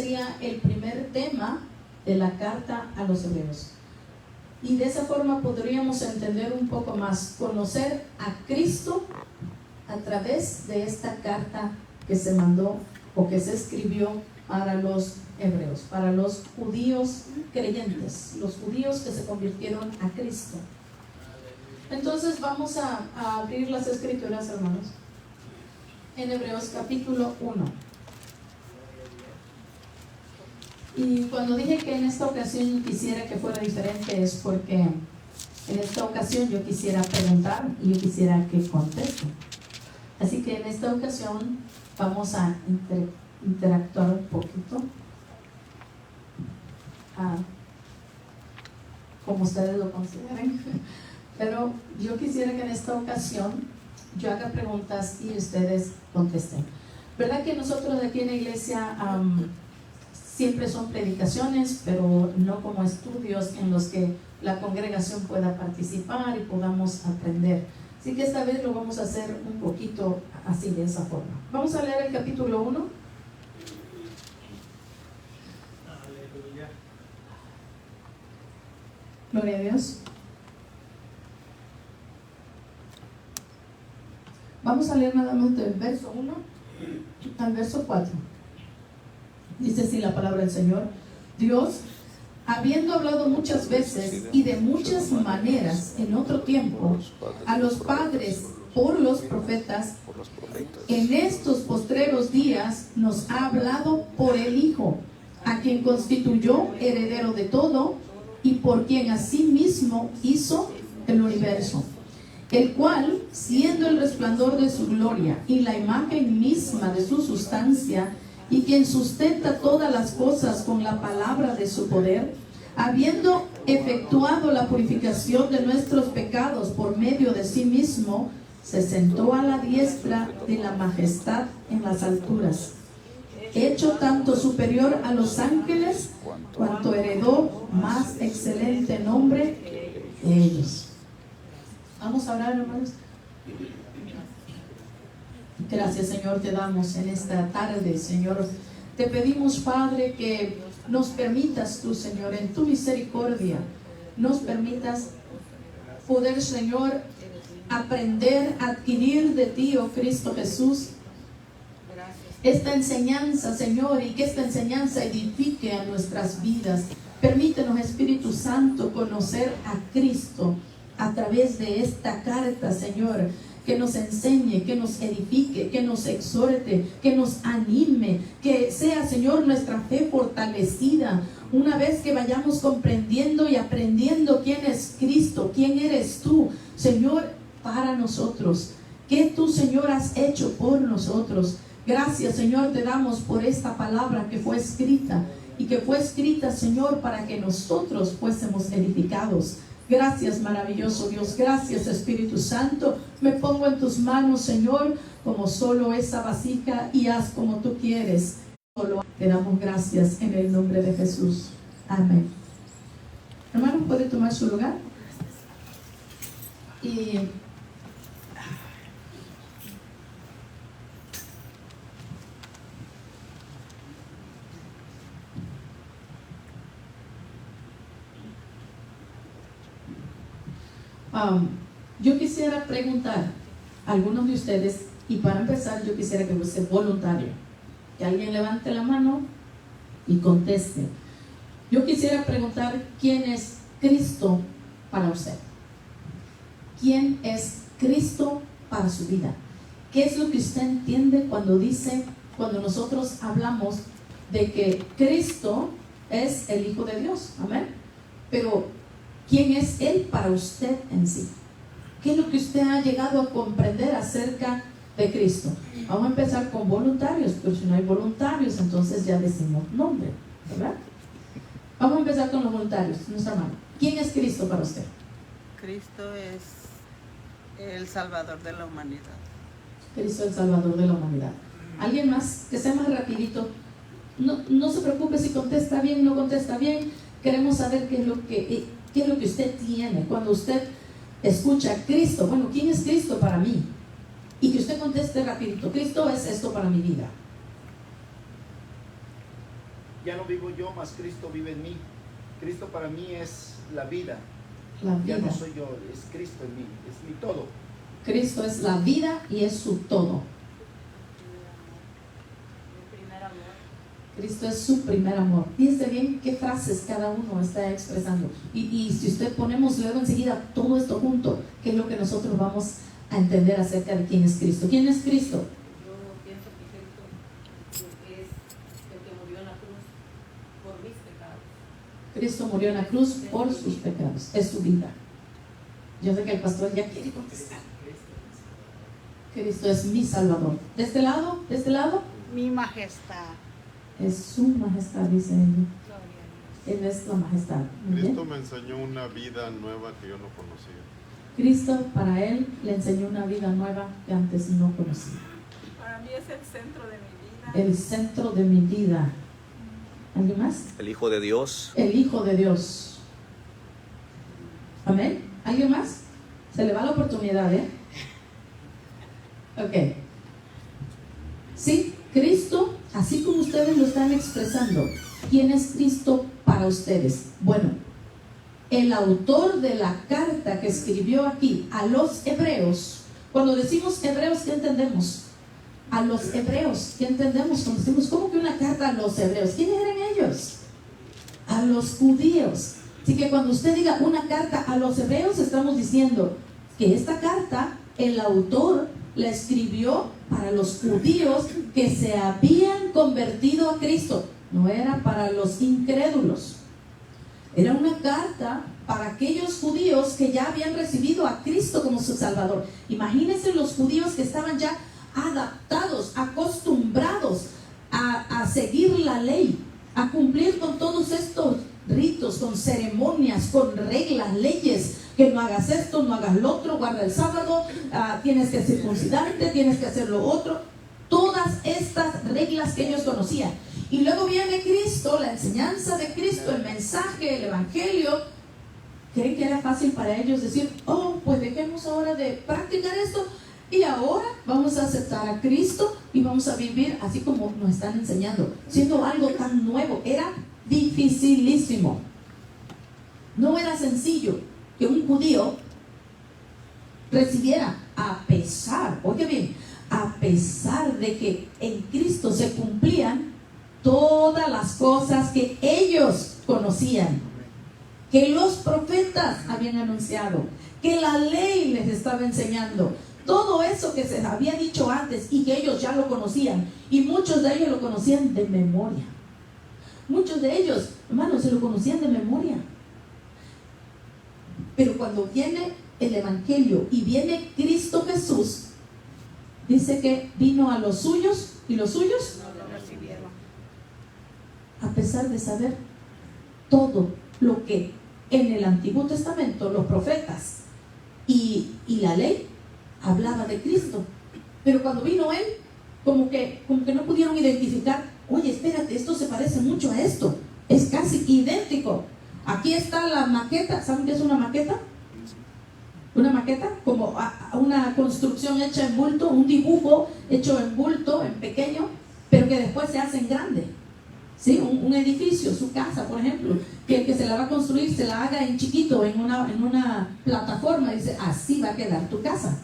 sería el primer tema de la carta a los hebreos. Y de esa forma podríamos entender un poco más, conocer a Cristo a través de esta carta que se mandó o que se escribió para los hebreos, para los judíos creyentes, los judíos que se convirtieron a Cristo. Entonces vamos a abrir las escrituras, hermanos, en Hebreos capítulo 1. Y cuando dije que en esta ocasión quisiera que fuera diferente, es porque en esta ocasión yo quisiera preguntar y yo quisiera que contesten. Así que en esta ocasión vamos a interactuar un poquito, como ustedes lo consideren. Pero yo quisiera que en esta ocasión yo haga preguntas y ustedes contesten. ¿Verdad que nosotros aquí en la iglesia siempre son predicaciones, pero no como estudios en los que la congregación pueda participar y podamos aprender? Así que esta vez lo vamos a hacer un poquito así, de esa forma. Vamos a leer el capítulo 1. Aleluya. Gloria a Dios. Vamos a leer nada más del verso 1 al verso 4. Dice así la palabra del Señor: Dios, habiendo hablado muchas veces y de muchas maneras en otro tiempo a los padres por los profetas, en estos postreros días nos ha hablado por el Hijo, a quien constituyó heredero de todo y por quien asimismo hizo el universo, el cual, siendo el resplandor de su gloria y la imagen misma de su sustancia, y quien sustenta todas las cosas con la palabra de su poder, habiendo efectuado la purificación de nuestros pecados por medio de sí mismo, se sentó a la diestra de la majestad en las alturas, hecho tanto superior a los ángeles, cuanto heredó más excelente nombre de ellos. Vamos a orar, hermanos. Gracias, Señor, te damos en esta tarde, Señor. Te pedimos, Padre, que nos permitas tú, Señor, en tu misericordia, nos permitas poder, Señor, aprender, adquirir de ti, oh Cristo Jesús, esta enseñanza, Señor, y que esta enseñanza edifique a nuestras vidas. Permítenos, Espíritu Santo, conocer a Cristo a través de esta carta, Señor, que nos enseñe, que nos edifique, que nos exhorte, que nos anime, que sea, Señor, nuestra fe fortalecida una vez que vayamos comprendiendo y aprendiendo quién es Cristo, quién eres tú, Señor, para nosotros, qué tú, Señor, has hecho por nosotros. Gracias, Señor, te damos por esta palabra que fue escrita y que fue escrita, Señor, para que nosotros fuésemos edificados. Gracias, maravilloso Dios. Gracias, Espíritu Santo. Me pongo en tus manos, Señor, como solo esa vasija, y haz como tú quieres. Solo te damos gracias en el nombre de Jesús. Amén. Hermano, ¿puede tomar su lugar? Y yo quisiera preguntar a algunos de ustedes, y para empezar yo quisiera que usted voluntario, que alguien levante la mano y conteste. Yo quisiera preguntar, ¿quién es Cristo para usted? ¿Quién es Cristo para su vida? ¿Qué es lo que usted entiende cuando nosotros hablamos de que Cristo es el Hijo de Dios? Amén. Pero ¿quién es Él para usted en sí? ¿Qué es lo que usted ha llegado a comprender acerca de Cristo? Vamos a empezar con voluntarios, pero si no hay voluntarios, entonces ya decimos nombre, ¿verdad? Vamos a empezar con los voluntarios. Nuestra mano. ¿Quién es Cristo para usted? Cristo es el Salvador de la humanidad. Cristo es el Salvador de la humanidad. ¿Alguien más? Que sea más rapidito. No se preocupe si contesta bien o no contesta bien. Queremos saber qué es lo que usted tiene cuando usted escucha Cristo. Bueno, ¿quién es Cristo para mí? Y que usted conteste rapidito. Cristo es esto para mi vida. Ya no vivo yo, mas Cristo vive en mí. Cristo para mí es la vida. La Ya vida. no soy yo, es Cristo en mí, es mi todo. Cristo es la vida y es su todo. Cristo es su primer amor. Fíjense bien qué frases cada uno está expresando. Y si usted ponemos luego enseguida todo esto junto, ¿qué es lo que nosotros vamos a entender acerca de quién es Cristo? ¿Quién es Cristo? Yo pienso que Cristo es el que murió en la cruz por mis pecados. Cristo murió en la cruz por sus pecados. Es su vida. Yo sé que el pastor ya quiere contestar. Cristo es mi Salvador. De este lado, Mi majestad. es su majestad, dice ella. Gloria a Dios. Él es la majestad. Muy bien. Cristo me enseñó una vida nueva que yo no conocía. Cristo para él le enseñó una vida nueva que antes no conocía. Para mí es el centro de mi vida. El centro de mi vida. ¿Alguien más? El Hijo de Dios. El Hijo de Dios. Amén. ¿Alguien más? Se le va la oportunidad, Ok. Sí, Cristo, así como ustedes lo están expresando, ¿quién es Cristo para ustedes? Bueno, el autor de la carta que escribió aquí a los hebreos, cuando decimos hebreos, ¿qué entendemos? A los hebreos, ¿qué entendemos? Cuando decimos, ¿cómo que una carta a los hebreos? ¿Quiénes eran ellos? A los judíos. Así que cuando usted diga una carta a los hebreos, estamos diciendo que esta carta, el autor la escribió para los judíos que se habían convertido a Cristo. No era para los incrédulos. Era una carta para aquellos judíos que ya habían recibido a Cristo como su Salvador. Imagínense los judíos que estaban ya adaptados, acostumbrados a seguir la ley, a cumplir con todos estos ritos, con ceremonias, con reglas, leyes, que no hagas esto, no hagas lo otro, guarda el sábado, tienes que circuncidarte, tienes que hacer lo otro, todas estas reglas que ellos conocían. Y luego viene Cristo, la enseñanza de Cristo, el mensaje, el evangelio. ¿Creen que era fácil para ellos decir, oh, pues dejemos ahora de practicar esto y ahora vamos a aceptar a Cristo y vamos a vivir así como nos están enseñando, siendo algo tan nuevo? Era dificilísimo. No era sencillo que un judío recibiera, a pesar, oye bien, a pesar de que en Cristo se cumplían todas las cosas que ellos conocían, que los profetas habían anunciado, que la ley les estaba enseñando, todo eso que se había dicho antes y que ellos ya lo conocían, y muchos de ellos lo conocían de memoria. Muchos de ellos, hermanos, se lo conocían de memoria. Pero cuando viene el evangelio y viene Cristo Jesús, dice que vino a los suyos y los suyos No lo recibieron. a pesar de saber todo lo que en el Antiguo Testamento los profetas y la ley hablaba de Cristo. Pero cuando vino Él, como que no pudieron identificar, oye, espérate, esto se parece mucho a esto, es casi idéntico. Aquí está la maqueta. ¿Saben qué es una maqueta? Una maqueta, como una construcción hecha en bulto, un dibujo hecho en bulto, en pequeño, pero que después se hace en grande. ¿Sí? Un edificio, su casa, por ejemplo, que el que se la va a construir se la haga en chiquito, en una plataforma, y dice, así va a quedar tu casa.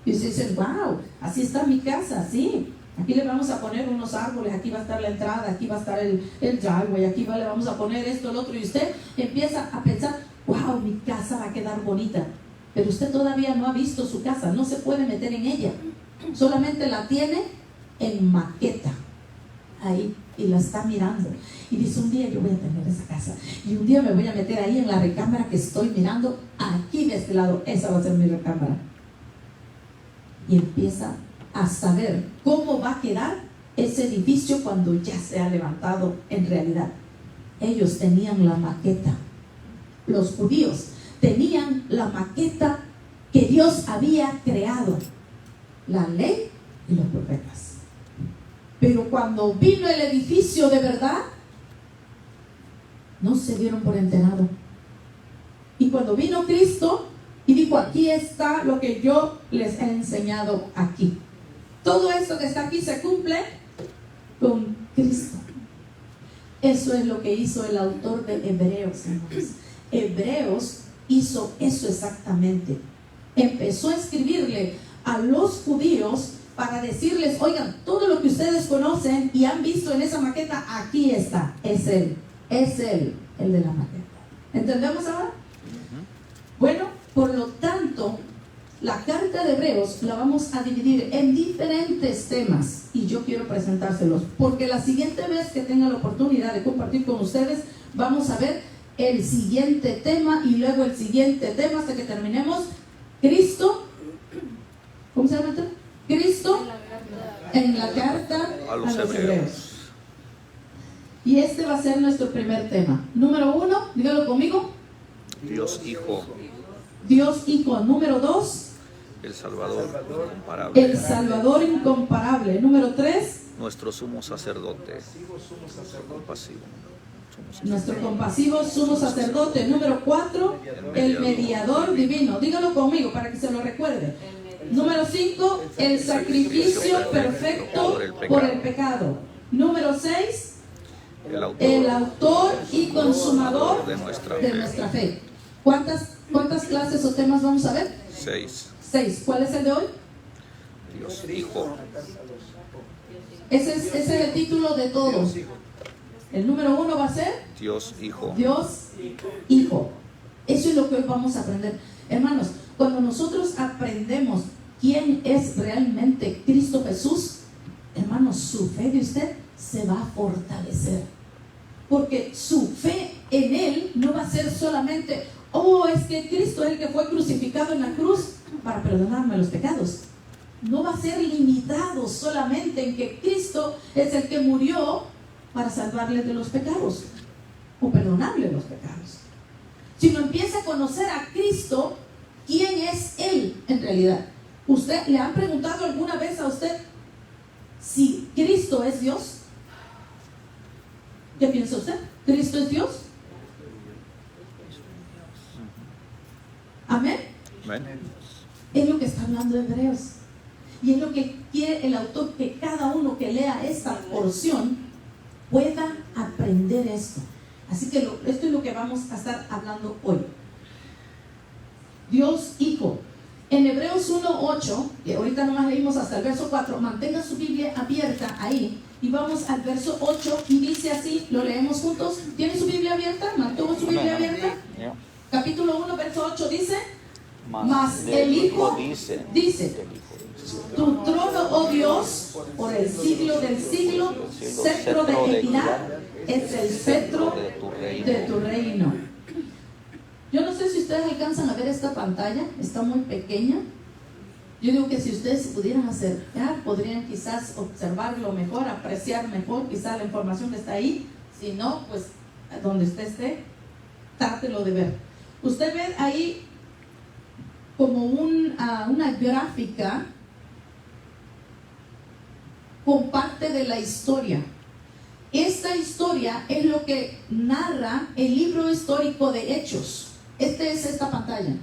Y usted dice, wow, así está mi casa, sí. Aquí le vamos a poner unos árboles, aquí va a estar la entrada, aquí va a estar el driveway, aquí le vamos a poner esto, el otro, y usted empieza a pensar, wow, mi casa va a quedar bonita. Pero usted todavía no ha visto su casa, no se puede meter en ella, solamente la tiene en maqueta, ahí, y la está mirando, y dice, un día yo voy a tener esa casa, y un día me voy a meter ahí en la recámara que estoy mirando, aquí de este lado, esa va a ser mi recámara. Y empieza a saber cómo va a quedar ese edificio cuando ya se ha levantado en realidad. Ellos tenían la maqueta, los judíos tenían la maqueta que Dios había creado, la ley y los profetas. Pero cuando vino el edificio de verdad, no se dieron por enterado. Y cuando vino Cristo y dijo, aquí está lo que yo les he enseñado aquí. Todo esto que está aquí se cumple con Cristo. Eso es lo que hizo el autor de Hebreos, hermanos. Hebreos hizo eso exactamente. Empezó a escribirle a los judíos para decirles, oigan, todo lo que ustedes conocen y han visto en esa maqueta, aquí está, es él, el de la maqueta. ¿Entendemos ahora? Bueno, por lo tanto, la carta de Hebreos la vamos a dividir en diferentes temas y yo quiero presentárselos, porque la siguiente vez que tenga la oportunidad de compartir con ustedes, vamos a ver el siguiente tema y luego el siguiente tema hasta que terminemos. Cristo, ¿cómo se llama el tema? Cristo en la carta a los Hebreos. Y este va a ser nuestro primer tema. Número 1, dígalo conmigo. Dios Hijo. Dios Hijo. Número 2, El Salvador incomparable. el Salvador incomparable. Número 3, Nuestro sumo sacerdote. Compasivo. nuestro compasivo sumo sacerdote. Número 4, el mediador divino. Dígalo conmigo para que se lo recuerde. Número 5, el sacrificio perfecto por el pecado. Número 6, el autor y consumador de nuestra fe. ¿Cuántas clases o temas vamos a ver? 6. 6. ¿Cuál es el de hoy? Dios Hijo. Ese es el título de todos. El número 1 va a ser Dios Hijo. Dios Hijo. Eso es lo que hoy vamos a aprender. Hermanos, cuando nosotros aprendemos quién es realmente Cristo Jesús, hermanos, su fe de usted se va a fortalecer. Porque su fe en Él no va a ser solamente, oh, es que Cristo es el que fue crucificado en la cruz para perdonarme los pecados. No va a ser limitado solamente en que Cristo es el que murió para salvarle de los pecados o perdonarle los pecados, sino empieza a conocer a Cristo, quién es Él en realidad. ¿Usted le han preguntado alguna vez a usted si Cristo es Dios? ¿Qué piensa usted? ¿Cristo es Dios? Amén. Amén. Es lo que está hablando Hebreos. Y es lo que quiere el autor, que cada uno que lea esta porción pueda aprender esto. Así que esto es lo que vamos a estar hablando hoy. Dios Hijo. En Hebreos 1:8, que ahorita nomás leímos hasta el verso 4, mantenga su Biblia abierta ahí y vamos al verso 8 y dice así, lo leemos juntos. ¿Tiene su Biblia abierta? ¿Mantuvo su Biblia abierta? Capítulo 1, verso 8 dice, mas el Hijo dice, tu trono, oh Dios, por el siglo del siglo, cetro de equidad, es el cetro de tu reino. Yo no sé si ustedes alcanzan a ver esta pantalla, está muy pequeña. Yo digo que si ustedes se pudieran acercar, podrían quizás observarlo mejor, apreciar mejor quizás la información que está ahí. Si no, pues donde usted esté, trátelo de ver. Usted ve ahí como una gráfica con parte de la historia. Esta historia es lo que narra el libro histórico de Hechos. Es esta pantalla.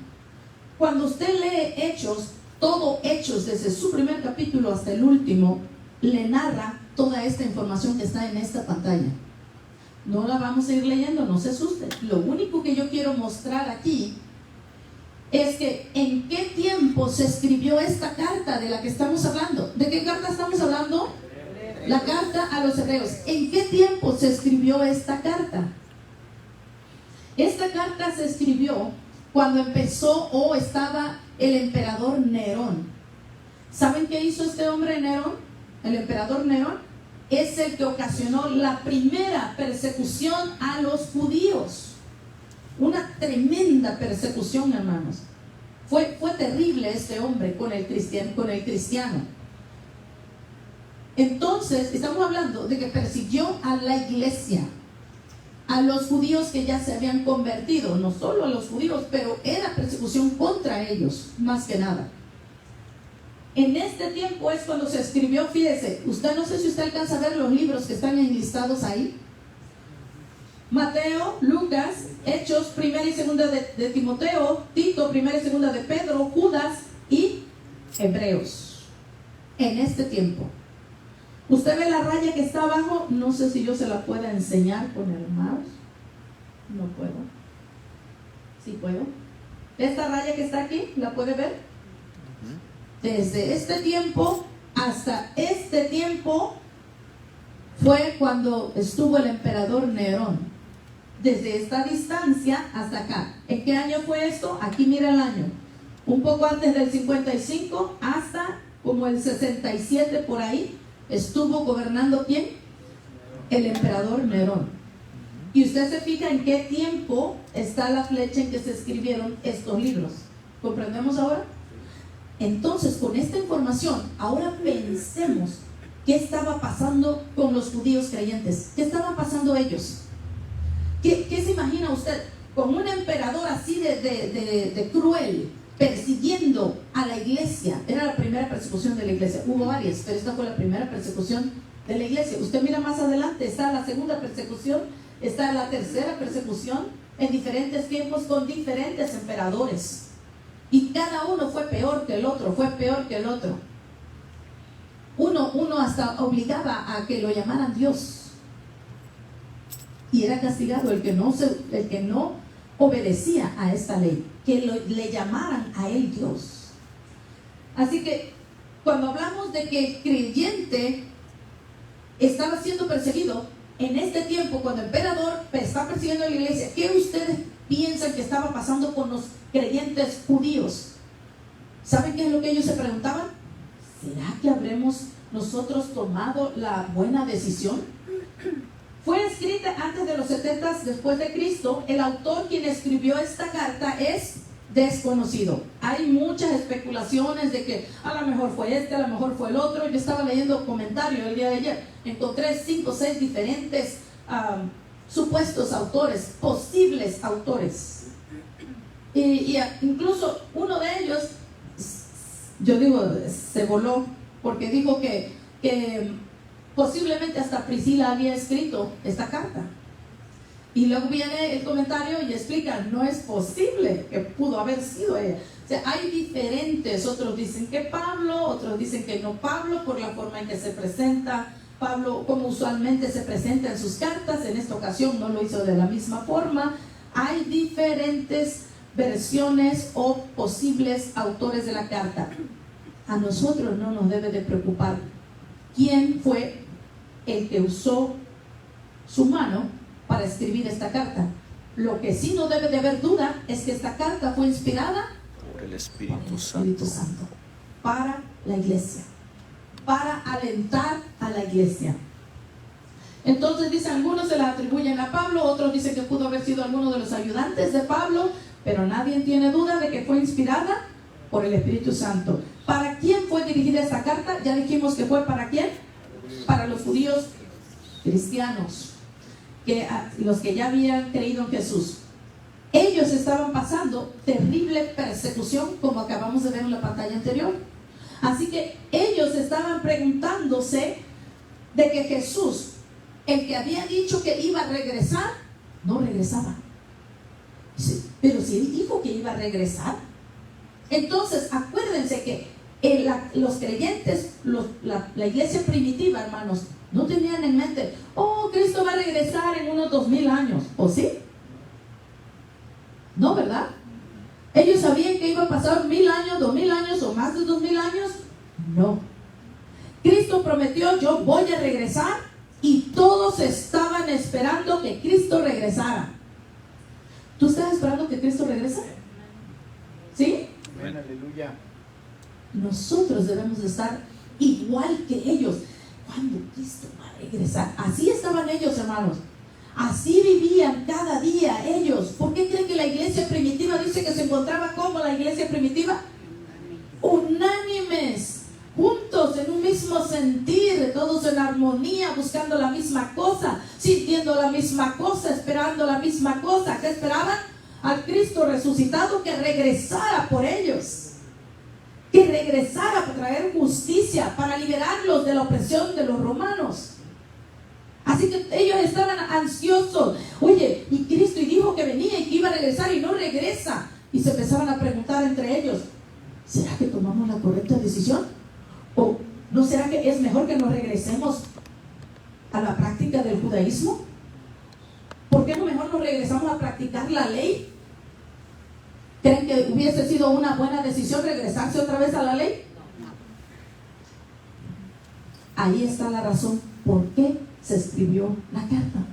Cuando usted lee Hechos, todo Hechos, desde su primer capítulo hasta el último, le narra toda esta información que está en esta pantalla. No la vamos a ir leyendo, no se asuste. Lo único que yo quiero mostrar aquí es que en qué tiempo se escribió esta carta de la que estamos hablando. ¿De qué carta estamos hablando? La carta a los Hebreos. ¿En qué tiempo se escribió esta carta? Esta carta se escribió cuando empezó o estaba el emperador Nerón. ¿Saben qué hizo este hombre Nerón? El emperador Nerón es el que ocasionó la primera persecución a los judíos. Una tremenda persecución, hermanos. Fue terrible este hombre con el cristiano. Entonces, estamos hablando de que persiguió a la iglesia, a los judíos que ya se habían convertido, no solo a los judíos, pero era persecución contra ellos, más que nada. En este tiempo es cuando se escribió, fíjese, usted no sé si usted alcanza a ver los libros que están enlistados ahí. Mateo, Lucas, Hechos, primera y segunda de Timoteo, Tito, primera y segunda de Pedro, Judas y Hebreos. En este tiempo. Usted ve la raya que está abajo, no sé si yo se la pueda enseñar con el mouse. No puedo. ¿Sí puedo? Esta raya que está aquí, ¿la puede ver? Desde este tiempo hasta este tiempo fue cuando estuvo el emperador Nerón. Desde esta distancia hasta acá. ¿En qué año fue esto? Aquí mira el año. Un poco antes del 55 hasta como el 67 por ahí estuvo gobernando ¿quién? El emperador Nerón. Y usted se fija en qué tiempo está la flecha en que se escribieron estos libros. ¿Comprendemos ahora? Entonces, con esta información, ahora pensemos qué estaba pasando con los judíos creyentes. ¿Qué estaban pasando ellos? ¿Qué se imagina usted? Con un emperador así de cruel, persiguiendo a la iglesia. Era la primera persecución de la iglesia. Hubo varias, pero esta fue la primera persecución de la iglesia. Usted mira más adelante, está la segunda persecución, está la tercera persecución, en diferentes tiempos con diferentes emperadores. Y cada uno fue peor que el otro, fue peor que el otro. Uno hasta obligaba a que lo llamaran Dios. Y era castigado el que no obedecía a esta ley, que le llamaran a él Dios. Así que cuando hablamos de que el creyente estaba siendo perseguido en este tiempo, cuando el emperador está persiguiendo a la iglesia, ¿qué ustedes piensan que estaba pasando con los creyentes judíos? ¿Saben qué es lo que ellos se preguntaban? ¿Será que habremos nosotros tomado la buena decisión? Fue escrita antes de los 70 después de Cristo. El autor quien escribió esta carta es desconocido. Hay muchas especulaciones de que a lo mejor fue este, a lo mejor fue el otro. Yo estaba leyendo comentarios el día de ayer. Encontré 5 o 6 diferentes supuestos autores, posibles autores. Y incluso uno de ellos, yo digo, se voló porque dijo que posiblemente hasta Priscila había escrito esta carta. Y luego viene el comentario y explica, no es posible que pudo haber sido ella. O sea, hay diferentes, otros dicen que Pablo, otros dicen que no Pablo, por la forma en que se presenta Pablo, como usualmente se presenta en sus cartas. En esta ocasión no lo hizo de la misma forma. Hay diferentes versiones o posibles autores de la carta. A nosotros no nos debe de preocupar quién fue el que usó su mano para escribir esta carta. Lo que sí no debe de haber duda es que esta carta fue inspirada por el Espíritu Santo para la iglesia, para alentar a la iglesia. Entonces dicen, algunos se la atribuyen a Pablo, otros dicen que pudo haber sido alguno de los ayudantes de Pablo, pero nadie tiene duda de que fue inspirada por el Espíritu Santo. ¿Para quién fue dirigida esta carta? Ya dijimos que fue ¿para quién? Para los judíos cristianos, los que ya habían creído en Jesús. Ellos estaban pasando terrible persecución, como acabamos de ver en la pantalla anterior. Así que ellos estaban preguntándose de que Jesús, el que había dicho que iba a regresar, no regresaba. Pero si él dijo que iba a regresar, entonces acuérdense que los creyentes, la iglesia primitiva, hermanos, no tenían en mente, oh, Cristo va a regresar en unos 2000 años, ¿o sí? No, ¿verdad? Ellos sabían que iba a pasar 1000 años, 2000 años o más de 2000 años. No. Cristo prometió, yo voy a regresar, y todos estaban esperando que Cristo regresara. ¿Tú estás esperando que Cristo regrese? ¿Sí? Amén, aleluya. Nosotros debemos de estar igual que ellos. ¿Cuándo Cristo va a regresar? Así estaban ellos, hermanos. Así vivían cada día ellos. ¿Por qué creen que la iglesia primitiva dice que se encontraba como la iglesia primitiva? Unánimes, juntos en un mismo sentir, todos en armonía, buscando la misma cosa, sintiendo la misma cosa, esperando la misma cosa. ¿Qué esperaban? Al Cristo resucitado que regresara por ellos, que regresara para traer justicia, para liberarlos de la opresión de los romanos. Así que ellos estaban ansiosos. Oye, y Cristo dijo que venía y que iba a regresar y no regresa. Y se empezaban a preguntar entre ellos, ¿será que tomamos la correcta decisión? ¿O ¿No será que es mejor que nos regresemos a la práctica del judaísmo? ¿Por qué no mejor nos regresamos a practicar la ley? ¿Creen que hubiese sido una buena decisión regresarse otra vez a la ley? Ahí está la razón por qué se escribió la carta.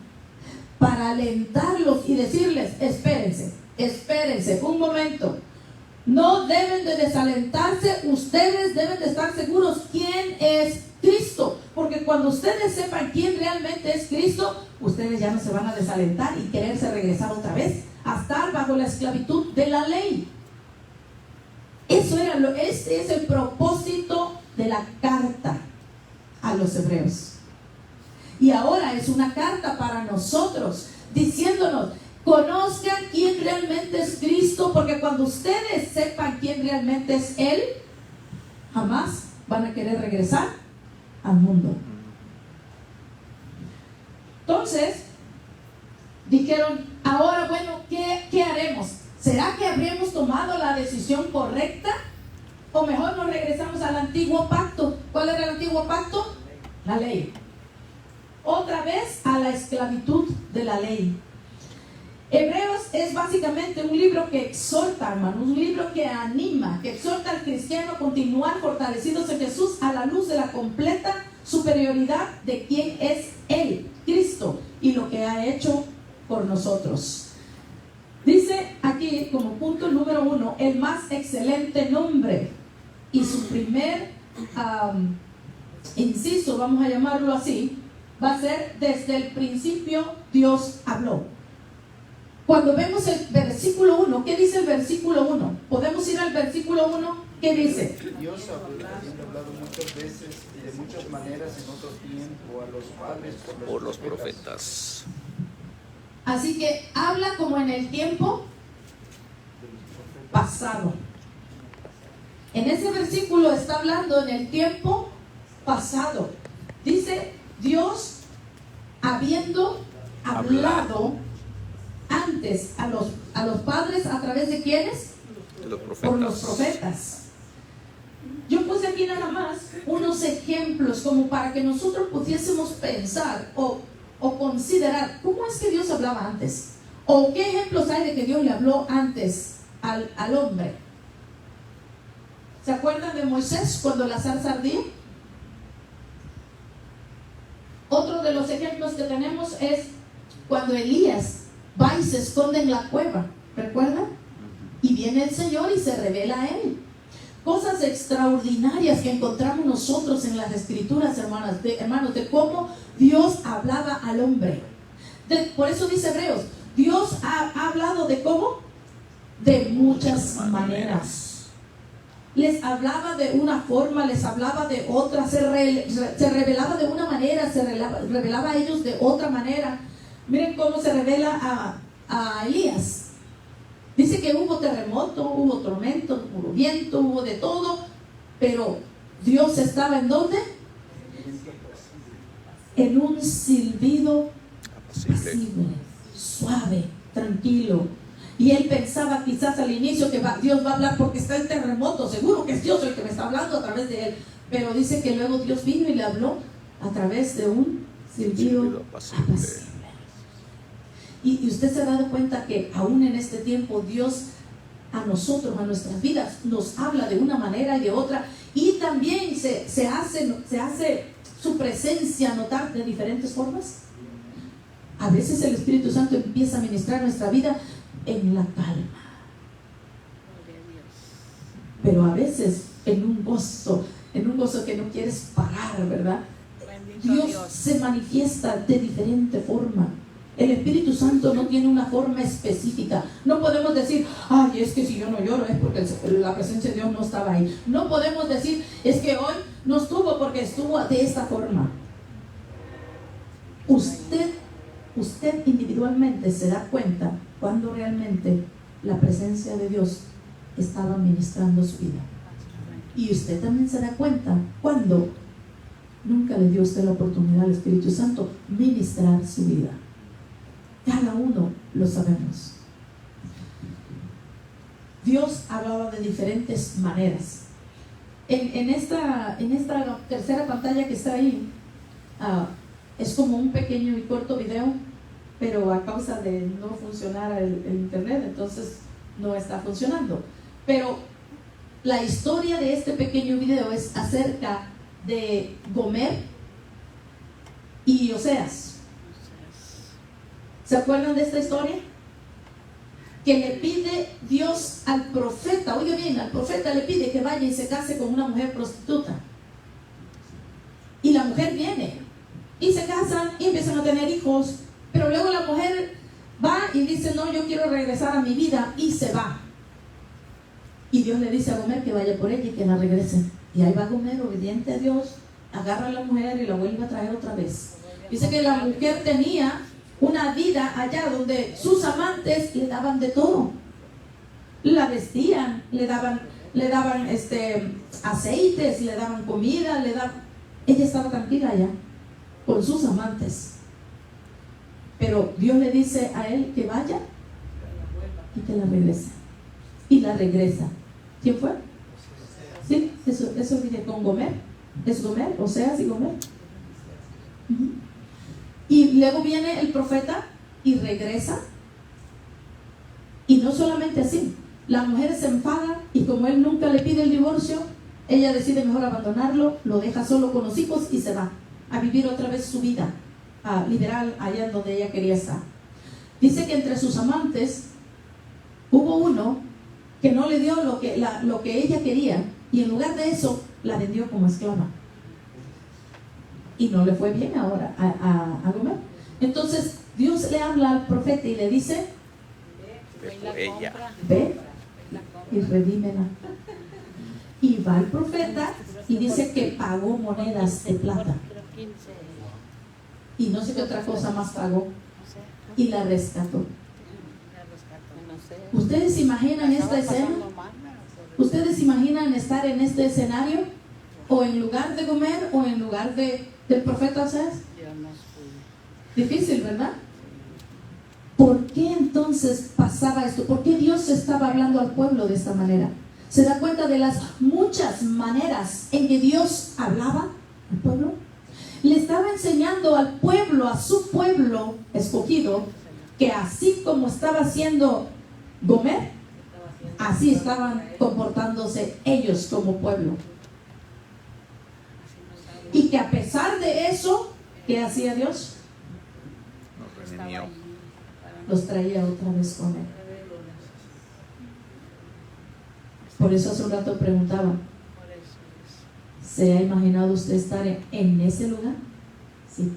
Para alentarlos y decirles, espérense, un momento. No deben de desalentarse, ustedes deben de estar seguros quién es Cristo. Porque cuando ustedes sepan quién realmente es Cristo, ustedes ya no se van a desalentar y quererse regresar otra vez a estar bajo la esclavitud de la ley. Ese es el propósito de la carta a los hebreos. Y ahora es una carta para nosotros, diciéndonos, conozcan quién realmente es Cristo, porque cuando ustedes sepan quién realmente es Él, jamás van a querer regresar al mundo. Entonces, dijeron, ahora bueno, ¿qué haremos? ¿Será que habríamos tomado la decisión correcta? ¿O mejor nos regresamos al antiguo pacto? ¿Cuál era el antiguo pacto? La ley. Otra vez a la esclavitud de la ley. Hebreos es básicamente un libro que exhorta, hermano, un libro que anima, que exhorta al cristiano a continuar fortalecidos en Jesús a la luz de la completa superioridad de quién es Él, Cristo, y lo que ha hecho por nosotros. Dice aquí como punto número 1, el más excelente nombre, y su primer inciso, vamos a llamarlo así, va a ser desde el principio Dios habló. Cuando vemos el versículo 1, ¿qué dice el versículo 1? Podemos ir al versículo 1, ¿qué dice? Dios habiendo hablado muchas veces y de muchas maneras en otro tiempo a los padres por los profetas. Así que habla como en el tiempo pasado. En ese versículo está hablando en el tiempo pasado. Dice Dios habiendo hablado antes a los padres, ¿a través de quiénes? Por los profetas. Yo puse aquí nada más unos ejemplos como para que nosotros pudiésemos pensar o considerar cómo es que Dios hablaba antes, o qué ejemplos hay de que Dios le habló antes al hombre. ¿Se acuerdan de Moisés cuando la zarza ardía? Otro de los ejemplos que tenemos es cuando Elías va y se esconde en la cueva, ¿recuerdan? Y viene el Señor y se revela a él. Cosas extraordinarias que encontramos nosotros en las Escrituras, hermanos, de cómo Dios hablaba al hombre. Por eso dice Hebreos, Dios ha hablado de cómo, de muchas maneras. Les hablaba de una forma, les hablaba de otra, se revelaba de una manera, se revelaba a ellos de otra manera. Miren cómo se revela a Elías. Dice que hubo terremoto, hubo tormento, hubo viento, hubo de todo, pero Dios estaba ¿en dónde? En un silbido apacible, suave, tranquilo. Y él pensaba quizás al inicio que Dios va a hablar porque está en terremoto, seguro que es Dios el que me está hablando a través de él. Pero dice que luego Dios vino y le habló a través de un silbido apacible. Y usted se ha dado cuenta que aún en este tiempo Dios a nosotros, a nuestras vidas, nos habla de una manera y de otra. Y también se hace su presencia notar de diferentes formas. A veces el Espíritu Santo empieza a ministrar nuestra vida en la calma, pero a veces en un gozo que no quieres parar, ¿verdad? Dios se manifiesta de diferente forma. El Espíritu Santo no tiene una forma específica. No podemos decir, ay, es que si yo no lloro es porque la presencia de Dios no estaba ahí. No podemos decir, es que hoy no estuvo porque estuvo de esta forma. Usted individualmente se da cuenta cuando realmente la presencia de Dios estaba ministrando su vida. Y usted también se da cuenta cuando nunca le dio usted la oportunidad al Espíritu Santo ministrar su vida. Cada uno lo sabemos. Dios hablaba de diferentes maneras. En esta tercera pantalla que está ahí, es como un pequeño y corto video, pero a causa de no funcionar el internet, entonces no está funcionando. Pero la historia de este pequeño video es acerca de Gomer y Oseas. ¿Se acuerdan de esta historia? Que le pide Dios al profeta, oiga bien, al profeta le pide que vaya y se case con una mujer prostituta. Y la mujer viene, y se casan, y empiezan a tener hijos, pero luego la mujer va y dice, no, yo quiero regresar a mi vida, y se va. Y Dios le dice a Gomer que vaya por ella y que la regrese. Y ahí va Gomer, obediente a Dios, agarra a la mujer y la vuelve a traer otra vez. Dice que la mujer tenía una vida allá donde sus amantes le daban de todo. La vestían, le daban aceites, le daban comida, ella estaba tranquila allá con sus amantes. Pero Dios le dice a él que vaya y que la regrese. Y la regresa. ¿Quién fue? Sí, eso viene con Gomer. Es Gomer, Oseas y Gomer. Y luego viene el profeta y regresa. Y no solamente así, la mujer se enfada y como él nunca le pide el divorcio, ella decide mejor abandonarlo, lo deja solo con los hijos y se va a vivir otra vez su vida liberal allá donde ella quería estar. Dice que entre sus amantes hubo uno que no le dio lo que ella quería y en lugar de eso la vendió como esclava. Y no le fue bien ahora a Gomer. Entonces Dios le habla al profeta y le dice, ve y redímela. Y va el profeta y dice que pagó monedas de plata y no sé qué otra cosa más pagó y la rescató. ¿Ustedes se imaginan esta escena? ¿Ustedes se imaginan estar en este escenario? ¿O en lugar de Gomer o en lugar del profeta Oseas? Difícil, ¿verdad? ¿Por qué entonces pasaba esto? ¿Por qué Dios estaba hablando al pueblo de esta manera? ¿Se da cuenta de las muchas maneras en que Dios hablaba al pueblo? Le estaba enseñando al pueblo, a su pueblo escogido, que así como estaba haciendo Gomer, así estaban comportándose ellos como pueblo. Y que a pesar de eso, ¿qué hacía Dios? Los traía otra vez con él. Por eso hace un rato preguntaba, ¿se ha imaginado usted estar en ese lugar? Sí.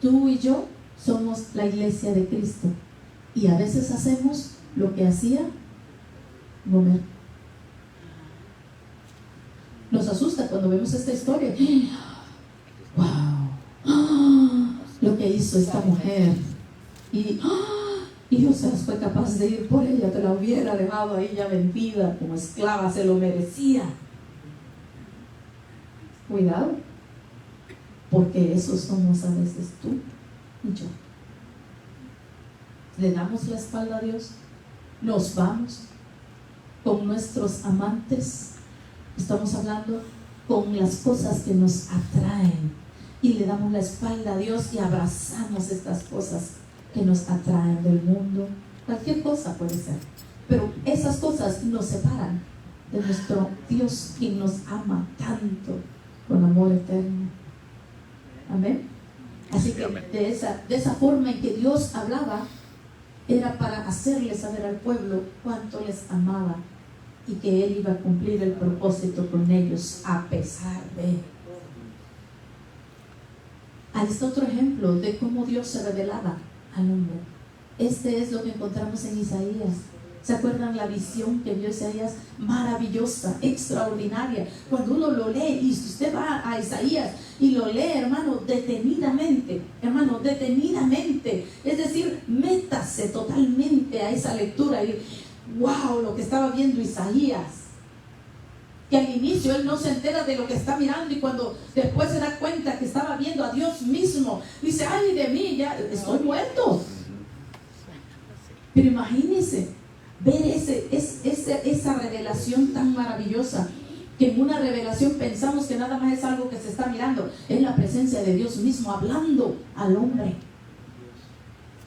Tú y yo somos la iglesia de Cristo y a veces hacemos lo que hacía Gomer. Nos asusta cuando vemos esta historia. ¡Wow! Lo que hizo esta mujer. Y Oseas fue capaz de ir por ella, que la hubiera dejado ahí ya vendida como esclava, se lo merecía. Cuidado, porque eso somos a veces tú y yo. Le damos la espalda a Dios, nos vamos con nuestros amantes, estamos hablando con las cosas que nos atraen y le damos la espalda a Dios y abrazamos estas cosas que nos atraen del mundo. Cualquier cosa puede ser, pero esas cosas nos separan de nuestro Dios, quien nos ama tanto con amor eterno. Amén. Así que de esa forma en que Dios hablaba era para hacerle saber al pueblo cuánto les amaba y que Él iba a cumplir el propósito con ellos a pesar de. Ahí está otro ejemplo de cómo Dios se revelaba al hombre. Este es lo que encontramos en Isaías. ¿Se acuerdan la visión que vio Isaías? Maravillosa, extraordinaria. Cuando uno lo lee, y si usted va a Isaías y lo lee, hermano, detenidamente, es decir, métase totalmente a esa lectura y wow, lo que estaba viendo Isaías. Que al inicio él no se entera de lo que está mirando y cuando después se da cuenta que estaba viendo a Dios mismo, dice, ay de mí, ya estoy muerto. Pero imagínense, ver esa revelación tan maravillosa, que en una revelación pensamos que nada más es algo que se está mirando, es la presencia de Dios mismo hablando al hombre.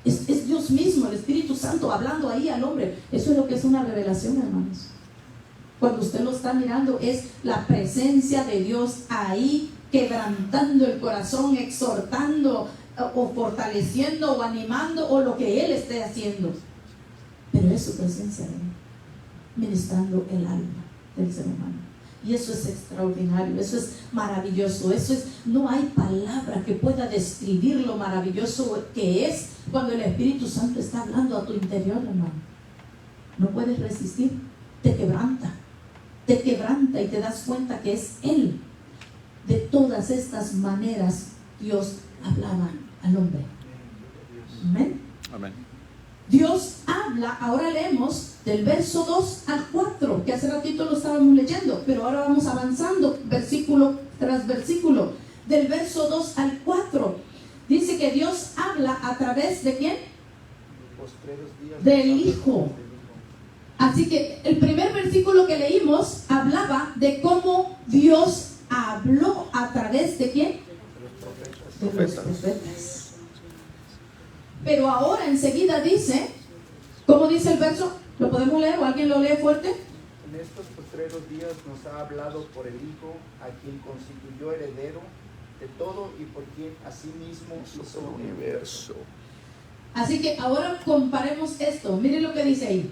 Es Dios mismo, el Espíritu Santo hablando ahí al hombre. Eso es lo que es una revelación, hermanos. Cuando usted lo está mirando, es la presencia de Dios ahí, quebrantando el corazón, exhortando o fortaleciendo o animando o lo que Él esté haciendo. Pero es su presencia de Él, ministrando el alma del ser humano. Y eso es extraordinario, eso es maravilloso, no hay palabra que pueda describir lo maravilloso que es cuando el Espíritu Santo está hablando a tu interior, hermano. No puedes resistir, te quebranta y te das cuenta que es Él. De todas estas maneras Dios hablaba al hombre. Amén. Amén. Dios habla, ahora leemos del verso 2 al 4, que hace ratito lo estábamos leyendo, pero ahora vamos avanzando versículo tras versículo. Del verso 2 al 4 dice que Dios habla a través de ¿quién? Del Hijo. Así que el primer versículo que leímos hablaba de cómo Dios habló a través de ¿quién? De los profetas. Pero ahora enseguida dice, ¿cómo dice el verso? ¿Lo podemos leer o alguien lo lee fuerte? En estos postreros días nos ha hablado por el Hijo, a quien constituyó heredero de todo y por quien asimismo hizo el universo. Así que ahora comparemos esto. Miren lo que dice ahí.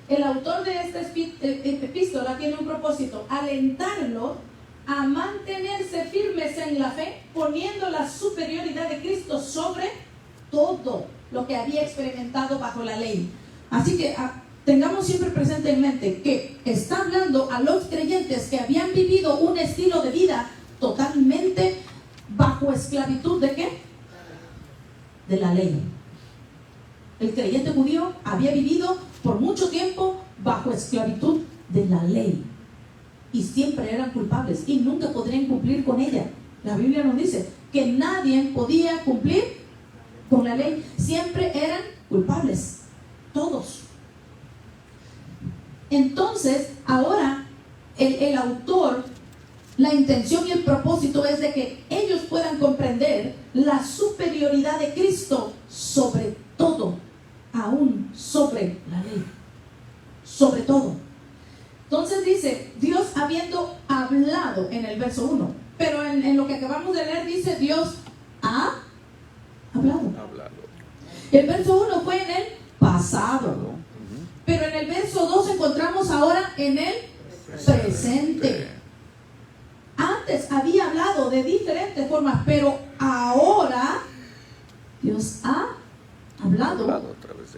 El autor de esta epístola tiene un propósito: alentarlo a mantenerse firmes en la fe, poniendo la superioridad de Cristo sobre todo lo que había experimentado bajo la ley. Así que tengamos siempre presente en mente que está hablando a los creyentes que habían vivido un estilo de vida totalmente bajo esclavitud ¿de qué? De la ley. El creyente judío había vivido por mucho tiempo bajo esclavitud de la ley y siempre eran culpables y nunca podrían cumplir con ella. La Biblia nos dice que nadie podía cumplir con la ley, siempre eran culpables, todos. Entonces, ahora el autor, la intención y el propósito es de que ellos puedan comprender la superioridad de Cristo sobre todo, aún sobre la ley, sobre todo. Entonces dice, Dios habiendo hablado en el verso 1, pero en lo que acabamos de leer dice, Dios ha hablado. El verso 1 fue en el pasado, pero en el verso 2 encontramos ahora en el presente. Antes había hablado de diferentes formas, pero ahora Dios ha hablado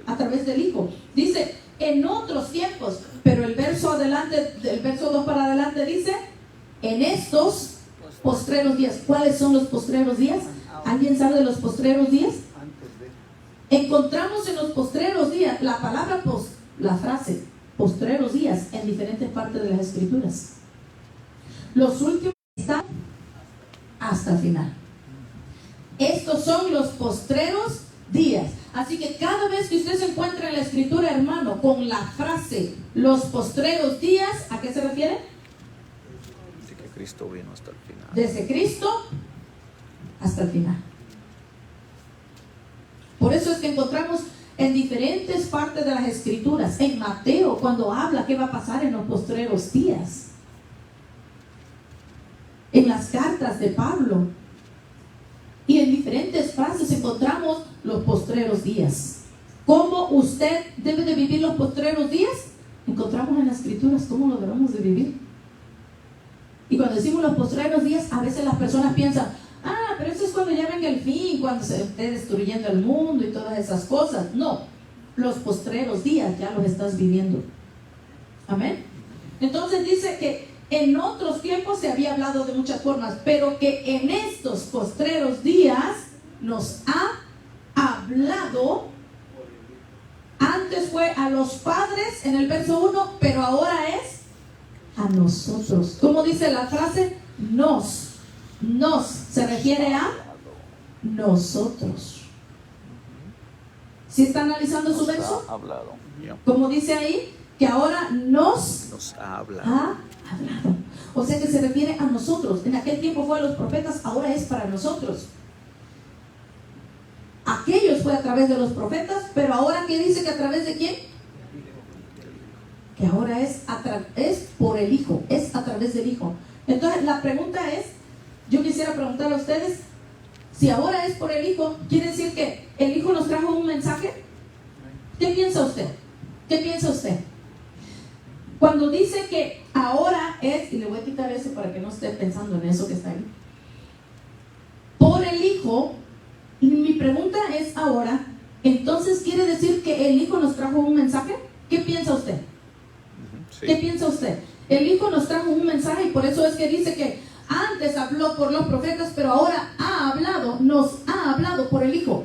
a través del Hijo. Dice, en otros tiempos, pero el verso adelante, del verso 2 para adelante dice, en estos postreros días. ¿Cuáles son los postreros días? ¿Alguien sabe de los postreros días? Encontramos en los postreros días la palabra la frase postreros días en diferentes partes de las Escrituras. Los últimos están hasta el final. Estos son los postreros días. Así que cada vez que usted se encuentra en la Escritura, hermano, con la frase los postreros días, ¿a qué se refiere? De que Cristo vino hasta el final. Desde Cristo hasta el final. Por eso es que encontramos en diferentes partes de las Escrituras, en Mateo, cuando habla qué va a pasar en los postreros días, en las cartas de Pablo, y en diferentes frases encontramos los postreros días. ¿Cómo usted debe de vivir los postreros días? Encontramos en las Escrituras cómo lo debemos de vivir. Y cuando decimos los postreros días, a veces las personas piensan, pero eso es cuando ya venga el fin, cuando se esté destruyendo el mundo y todas esas cosas. No, los postreros días ya los estás viviendo. Amén. Entonces dice que en otros tiempos se había hablado de muchas formas, pero que en estos postreros días nos ha hablado. Antes fue a los padres en el verso 1, pero ahora es a nosotros. ¿Cómo dice la frase? Nos se refiere a nosotros. ¿Sí está analizando su Nos verso? ha hablado. Ya. Como dice ahí, que ahora Nos ha hablado. ha hablado. O sea que se refiere a nosotros. En aquel tiempo fue a los profetas, ahora es para nosotros. Aquellos fue a través de los profetas, pero ahora ¿qué dice que a través de quién? Que ahora es por el Hijo, es a través del Hijo. Entonces la pregunta es, yo quisiera preguntarle a ustedes, si ahora es por el Hijo, ¿quiere decir que el Hijo nos trajo un mensaje? ¿Qué piensa usted? ¿Qué piensa usted? Cuando dice que ahora es, y le voy a quitar eso para que no esté pensando en eso que está ahí, por el Hijo, mi pregunta es ahora, entonces ¿quiere decir que el Hijo nos trajo un mensaje? ¿Qué piensa usted? Sí. ¿Qué piensa usted? El Hijo nos trajo un mensaje y por eso es que dice que antes habló por los profetas, pero ahora nos ha hablado por el Hijo.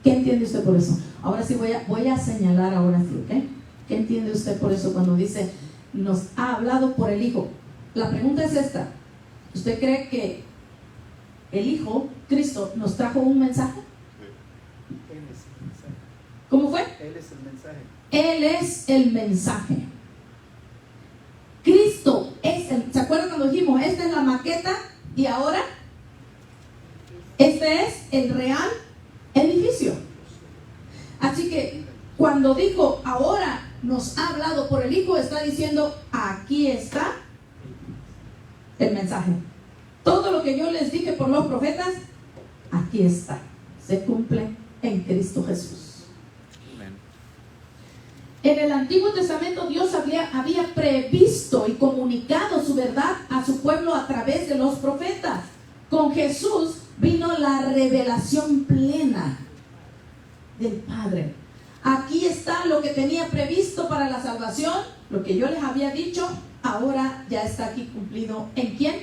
¿Qué entiende usted por eso? Ahora sí voy a señalar ahora sí, ¿ok? ¿Qué entiende usted por eso cuando dice nos ha hablado por el Hijo? La pregunta es esta. ¿Usted cree que el Hijo, Cristo, nos trajo un mensaje? Él es el mensaje. ¿Cómo fue? Él es el mensaje. Él es el mensaje. Cristo es el... ¿Se acuerdan cuando dijimos, esta es la maqueta y ahora este es el real edificio? Así que cuando dijo, ahora nos ha hablado por el Hijo, está diciendo, aquí está el mensaje. Todo lo que yo les dije por los profetas, aquí está. Se cumple en Cristo Jesús. En el Antiguo Testamento Dios había previsto y comunicado su verdad a su pueblo a través de los profetas. Con Jesús vino la revelación plena del Padre. Aquí está lo que tenía previsto para la salvación, lo que yo les había dicho, ahora ya está aquí cumplido. ¿En quién?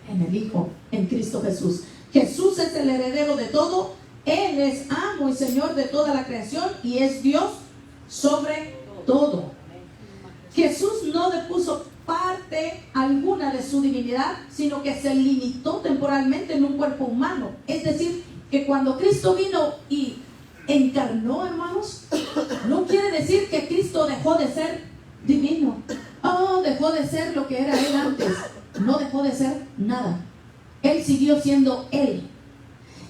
En el Hijo, en Cristo Jesús. Jesús es el heredero de todo, Él es amo y Señor de toda la creación y es Dios sobre todo. Jesús no depuso parte alguna de su divinidad, sino que se limitó temporalmente en un cuerpo humano. Es decir, que cuando Cristo vino y encarnó, hermanos, no quiere decir que Cristo dejó de ser divino. Oh, dejó de ser lo que era Él antes. No dejó de ser nada. Él siguió siendo Él.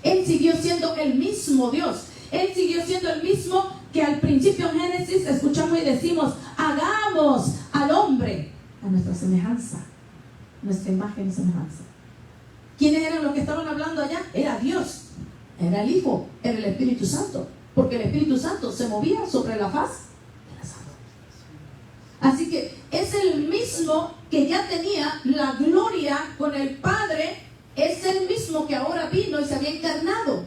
Él siguió siendo el mismo Dios. Él siguió siendo el mismo que al principio en Génesis escuchamos y decimos, hagamos al hombre a nuestra semejanza, nuestra imagen y semejanza. ¿Quiénes eran los que estaban hablando allá? Era Dios, era el Hijo, era el Espíritu Santo, porque el Espíritu Santo se movía sobre la faz de las aguas. Así que es el mismo que ya tenía la gloria con el Padre, es el mismo que ahora vino y se había encarnado.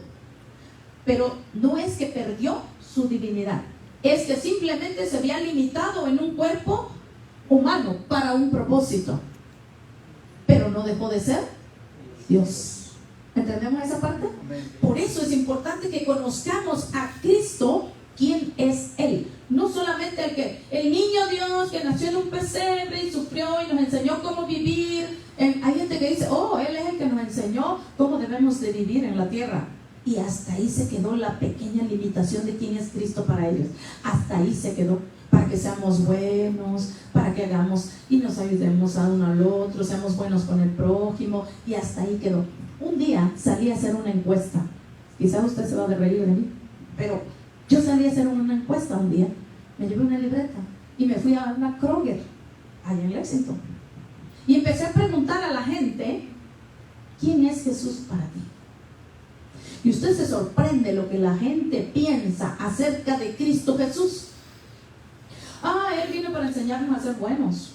Pero no es que perdió su divinidad, es que simplemente se había limitado en un cuerpo humano para un propósito, pero no dejó de ser Dios. ¿Entendemos esa parte? Por eso es importante que conozcamos a Cristo, quién es Él. No solamente el niño Dios que nació en un pesebre y sufrió y nos enseñó cómo vivir. Hay gente que dice, oh, Él es el que nos enseñó cómo debemos de vivir en la tierra. Y hasta ahí se quedó la pequeña limitación de quién es Cristo para ellos. Hasta ahí se quedó, para que seamos buenos, para que hagamos y nos ayudemos a uno al otro, seamos buenos con el prójimo, y hasta ahí quedó. Un día salí a hacer una encuesta. Quizás usted se va a reír de mí, pero yo salí a hacer una encuesta un día. Me llevé una libreta y me fui a una Kroger, allá en Lexington, y empecé a preguntar a la gente, ¿quién es Jesús para ti? Y usted se sorprende lo que la gente piensa acerca de Cristo Jesús. Él vino para enseñarnos a ser buenos.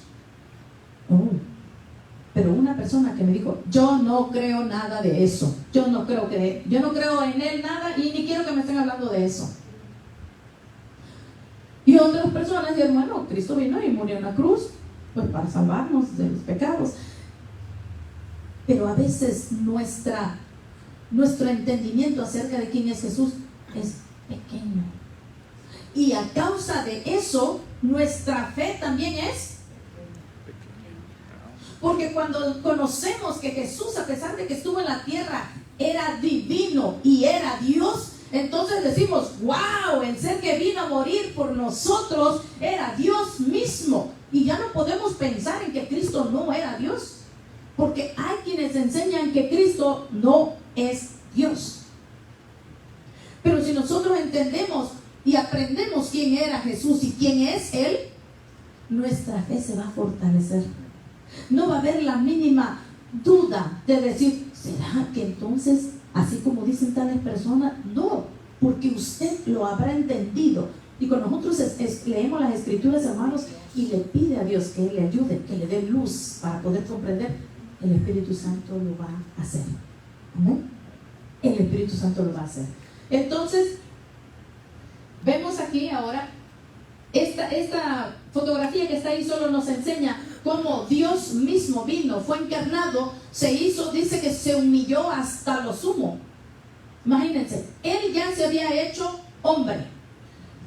Pero una persona que me dijo, yo no creo nada de eso. Yo no creo en Él nada y ni quiero que me estén hablando de eso. Y otras personas dijeron, bueno, Cristo vino y murió en la cruz, pues para salvarnos de los pecados. Pero a veces nuestro entendimiento acerca de quién es Jesús es pequeño, y a causa de eso nuestra fe también es, porque cuando conocemos que Jesús, a pesar de que estuvo en la tierra, era divino y era Dios, entonces decimos, wow, el ser que vino a morir por nosotros era Dios mismo. Y ya no podemos pensar en que Cristo no era Dios, porque hay quienes enseñan que Cristo no es Dios. Pero si nosotros entendemos y aprendemos quién era Jesús y quién es Él, nuestra fe se va a fortalecer. No va a haber la mínima duda de decir, ¿será que entonces, así como dicen tales personas? No, porque usted lo habrá entendido. Y cuando nosotros leemos las Escrituras, hermanos, y le pide a Dios que Él le ayude, que le dé luz para poder comprender, el Espíritu Santo lo va a hacer. ¿Amén? El Espíritu Santo lo va a hacer. Entonces, vemos aquí ahora, esta fotografía que está ahí solo nos enseña cómo Dios mismo vino, fue encarnado, se hizo, dice que se humilló hasta lo sumo. Imagínense, Él ya se había hecho hombre.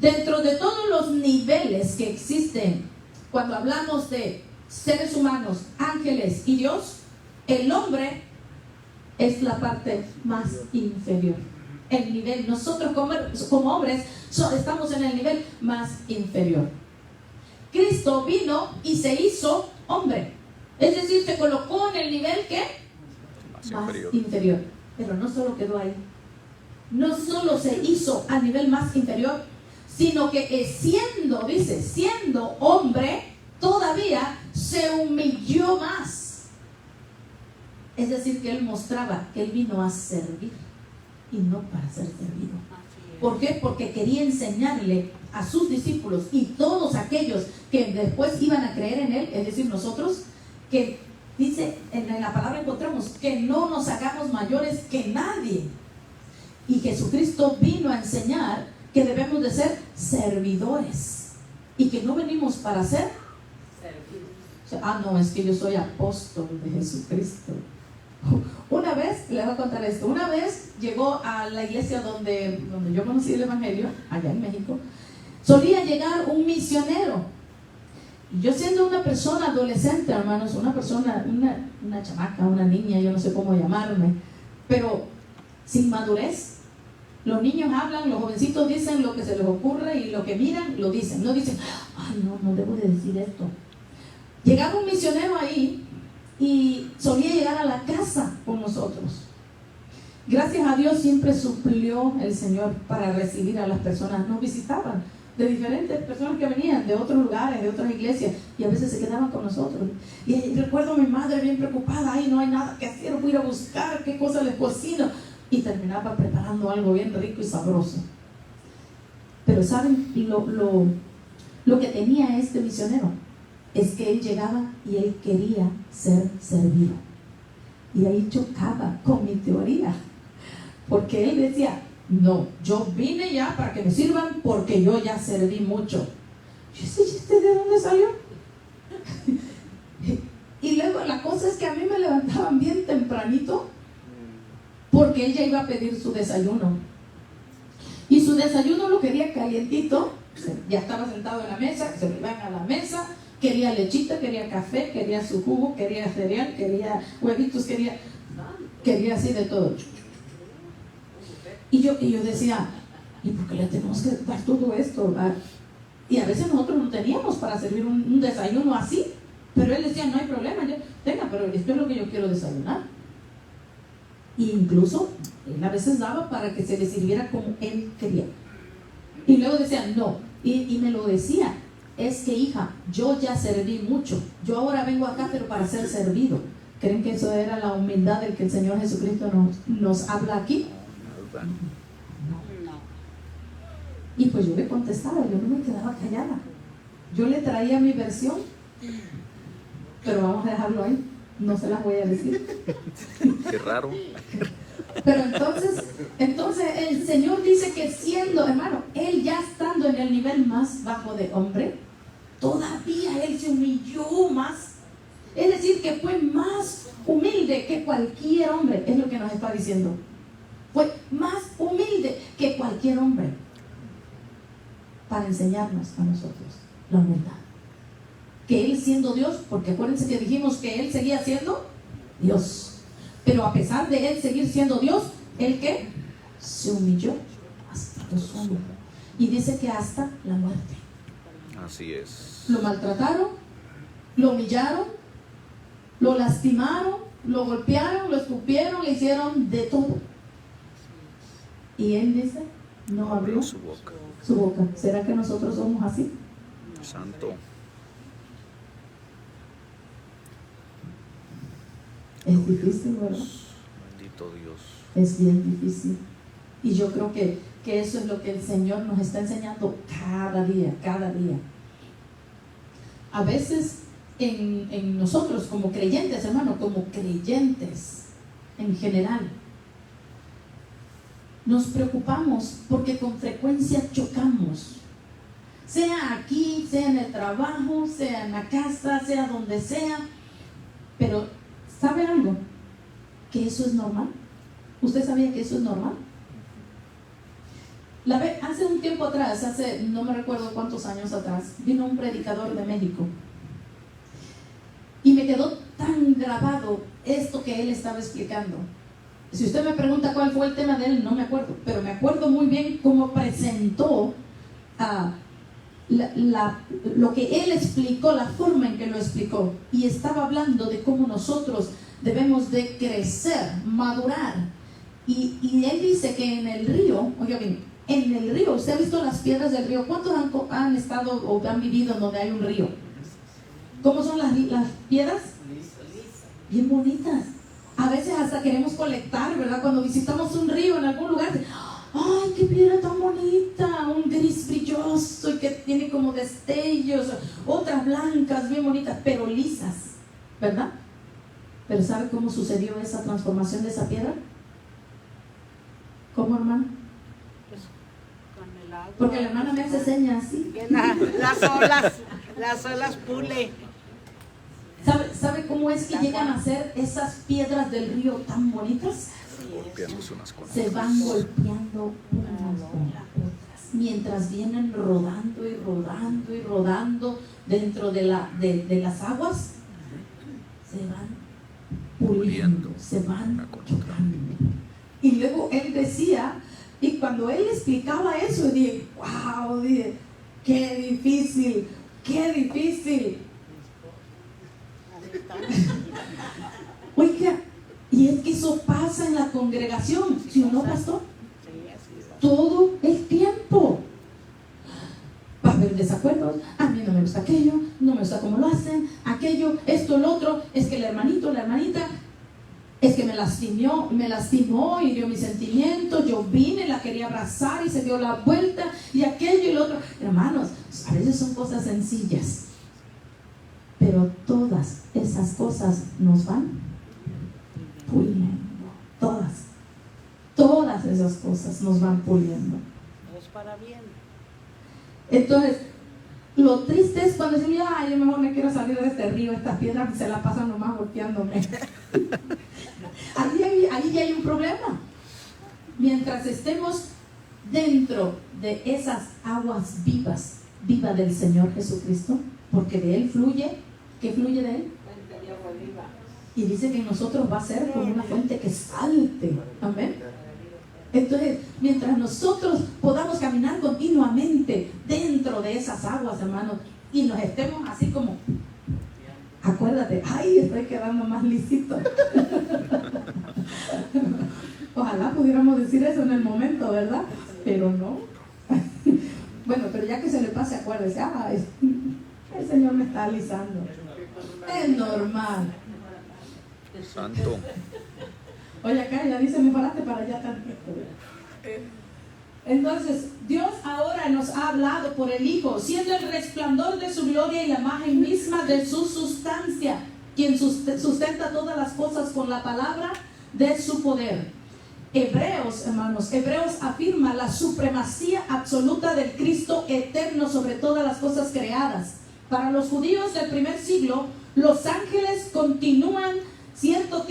Dentro de todos los niveles que existen, cuando hablamos de seres humanos, ángeles y Dios, el hombre es la parte más inferior. El nivel, nosotros como hombres estamos en el nivel más inferior. Cristo vino y se hizo hombre, es decir, se colocó en el nivel que más inferior. Pero no solo quedó ahí, no solo se hizo a nivel más inferior, sino que siendo hombre, todavía se humilló más. Es decir, que Él mostraba que Él vino a servir y no para ser servido. ¿Por qué? Porque quería enseñarle a sus discípulos y todos aquellos que después iban a creer en Él, es decir, nosotros, que dice, en la palabra encontramos que no nos hagamos mayores que nadie. Y Jesucristo vino a enseñar que debemos de ser servidores y que no venimos para ser servidos. No, es que yo soy apóstol de Jesucristo. Una vez, les voy a contar esto, una vez llegó a la iglesia donde yo conocí el evangelio, allá en México, solía llegar un misionero. Y yo siendo una persona adolescente, hermanos, una persona, una chamaca, una niña, yo no sé cómo llamarme, pero sin madurez. Los niños hablan, los jovencitos dicen lo que se les ocurre y lo que miran, lo dicen. No dicen, ay, no debo de decir esto. Llegaba un misionero ahí y solía llegar a la casa con nosotros. Gracias a Dios siempre suplió el Señor para recibir a las personas. Nos visitaban de diferentes personas que venían de otros lugares, de otras iglesias, y a veces se quedaban con nosotros. Y recuerdo a mi madre bien preocupada, ay, no hay nada que hacer, voy a ir a buscar qué cosa les cocino. Y terminaba preparando algo bien rico y sabroso. Pero ¿saben lo que tenía este misionero? Es que él llegaba y él quería ser servido. Y ahí chocaba con mi teoría, porque él decía, no, yo vine ya para que me sirvan porque yo ya serví mucho. Yo sé, ¿este de dónde salió? Y luego la cosa es que a mí me levantaban bien tempranito, porque ella iba a pedir su desayuno. Y su desayuno lo quería calientito. Ya estaba sentado en la mesa, se me iban a la mesa. Quería lechita, quería café, quería su jugo, quería cereal, quería huevitos, quería así de todo. Y yo decía, ¿y por qué le tenemos que dar todo esto? Y a veces nosotros no teníamos para servir un desayuno así. Pero él decía, no hay problema, tenga, pero esto es lo que yo quiero desayunar. Y incluso él a veces daba para que se le sirviera como él quería. Y luego decía, no, y me lo decía, es que hija, yo ya serví mucho, yo ahora vengo acá pero para ser servido. ¿Creen que eso era la humildad del que el Señor Jesucristo nos habla aquí? No. Y pues yo le contestaba, yo no me quedaba callada, yo le traía mi versión, pero vamos a dejarlo ahí. No se las voy a decir. Qué raro. Pero entonces el Señor dice que siendo, hermano, Él ya estando en el nivel más bajo de hombre, todavía Él se humilló más. Es decir, que fue más humilde que cualquier hombre, es lo que nos está diciendo. Fue más humilde que cualquier hombre para enseñarnos a nosotros la humildad. Que Él siendo Dios, porque acuérdense que dijimos que Él seguía siendo Dios, pero a pesar de Él seguir siendo Dios, ¿Él qué? Se humilló lo sumo. Y dice que hasta la muerte. Así es. Lo maltrataron, lo humillaron, lo lastimaron, lo golpearon, lo escupieron, le hicieron de todo. Y él dice, no abrió su boca. su boca. ¿Será que nosotros somos así? Santo. Es difícil, ¿verdad? Bendito Dios. Es bien difícil. Y yo creo que eso es lo que el Señor nos está enseñando cada día, cada día. A veces en nosotros como creyentes, hermano, como creyentes en general, nos preocupamos porque con frecuencia chocamos. Sea aquí, sea en el trabajo, sea en la casa, sea donde sea. Pero, ¿sabe algo? Que eso es normal. ¿Usted sabía que eso es normal? Hace un tiempo atrás, no me recuerdo cuántos años atrás, vino un predicador de México. Y me quedó tan grabado esto que él estaba explicando. Si usted me pregunta cuál fue el tema de él, no me acuerdo. Pero me acuerdo muy bien cómo presentó lo que él explicó, la forma en que lo explicó. Y estaba hablando de cómo nosotros debemos de crecer, madurar. Y él dice que en el río, oiga bien, en el río, ¿usted ha visto las piedras del río? ¿Cuántos han estado o han vivido en donde hay un río? ¿Cómo son las piedras? Bien bonitas. A veces hasta queremos colectar, ¿verdad? Cuando visitamos un río en algún lugar, ¡ay, qué piedra tan bonita! Un gris brilloso y que tiene como destellos, otras blancas, bien bonitas, pero lisas, ¿verdad? Pero ¿sabe cómo sucedió esa transformación de esa piedra? ¿Cómo, hermano? Con el agua. Porque la hermana me hace señas así. Las olas pule. ¿Sabe cómo es que llegan a ser esas piedras del río tan bonitas? Golpeándose unas con Se van golpeando unas con las otras, mientras vienen rodando y rodando y rodando dentro de las aguas, se van puliendo, se van chocando. Y luego él decía, y cuando él explicaba eso, dije, wow, dije, qué difícil, qué difícil. Oiga, y es que eso pasa en la congregación, ¿sí o no, pastor? Todo el tiempo. Va a haber desacuerdos, a mí no me gusta aquello, no me gusta cómo lo hacen, aquello, esto, lo otro, es que el hermanito, la hermanita, es que me lastimó, hirió mis sentimientos, yo vine, la quería abrazar y se dio la vuelta, y aquello y lo otro. Hermanos, a veces son cosas sencillas, pero todas esas cosas nos van puliendo, todas esas cosas nos van puliendo. Es para bien. Entonces, lo triste es cuando decimos, ay, yo mejor me quiero salir de este río, estas piedras se la pasan nomás golpeándome. Ahí ya hay un problema. Mientras estemos dentro de esas aguas vivas del Señor Jesucristo, porque de Él fluye, ¿qué fluye de Él? Y dice que en nosotros va a ser como una fuente que salte. Amén. Entonces, mientras nosotros podamos caminar continuamente dentro de esas aguas, hermanos, y nos estemos así como, acuérdate, ay, estoy quedando más lisito. Ojalá pudiéramos decir eso en el momento, ¿verdad? Pero no. Bueno, pero ya que se le pase, acuérdese, el Señor me está alisando. Es normal. Santo. Oye, acá ya dice, me paraste para allá tantito. Entonces, Dios ahora nos ha hablado por el Hijo, siendo el resplandor de su gloria y la imagen misma de su sustancia, quien sustenta todas las cosas con la palabra de su poder. Hebreos, hermanos, Hebreos afirma la supremacía absoluta del Cristo eterno sobre todas las cosas creadas. Para los judíos del primer siglo, los ángeles constituían cierto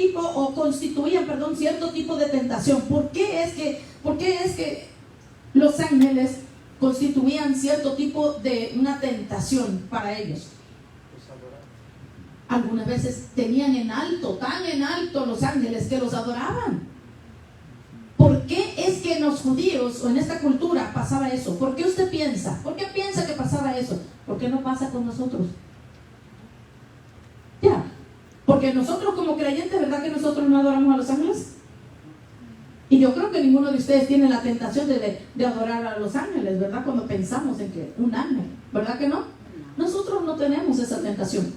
tipo de tentación. ¿Por qué es que los ángeles constituían cierto tipo de una tentación para ellos? Algunas veces tenían tan en alto los ángeles que los adoraban. ¿Por qué es que en los judíos o en esta cultura pasaba eso? ¿Por qué usted piensa? ¿Por qué piensa que pasaba eso? ¿Por qué no pasa con nosotros? Ya, porque nosotros como creyentes, ¿verdad que nosotros no adoramos a los ángeles? Y yo creo que ninguno de ustedes tiene la tentación de adorar a los ángeles, ¿verdad? Cuando pensamos en que un ángel, ¿verdad que no? Nosotros no tenemos esa tentación,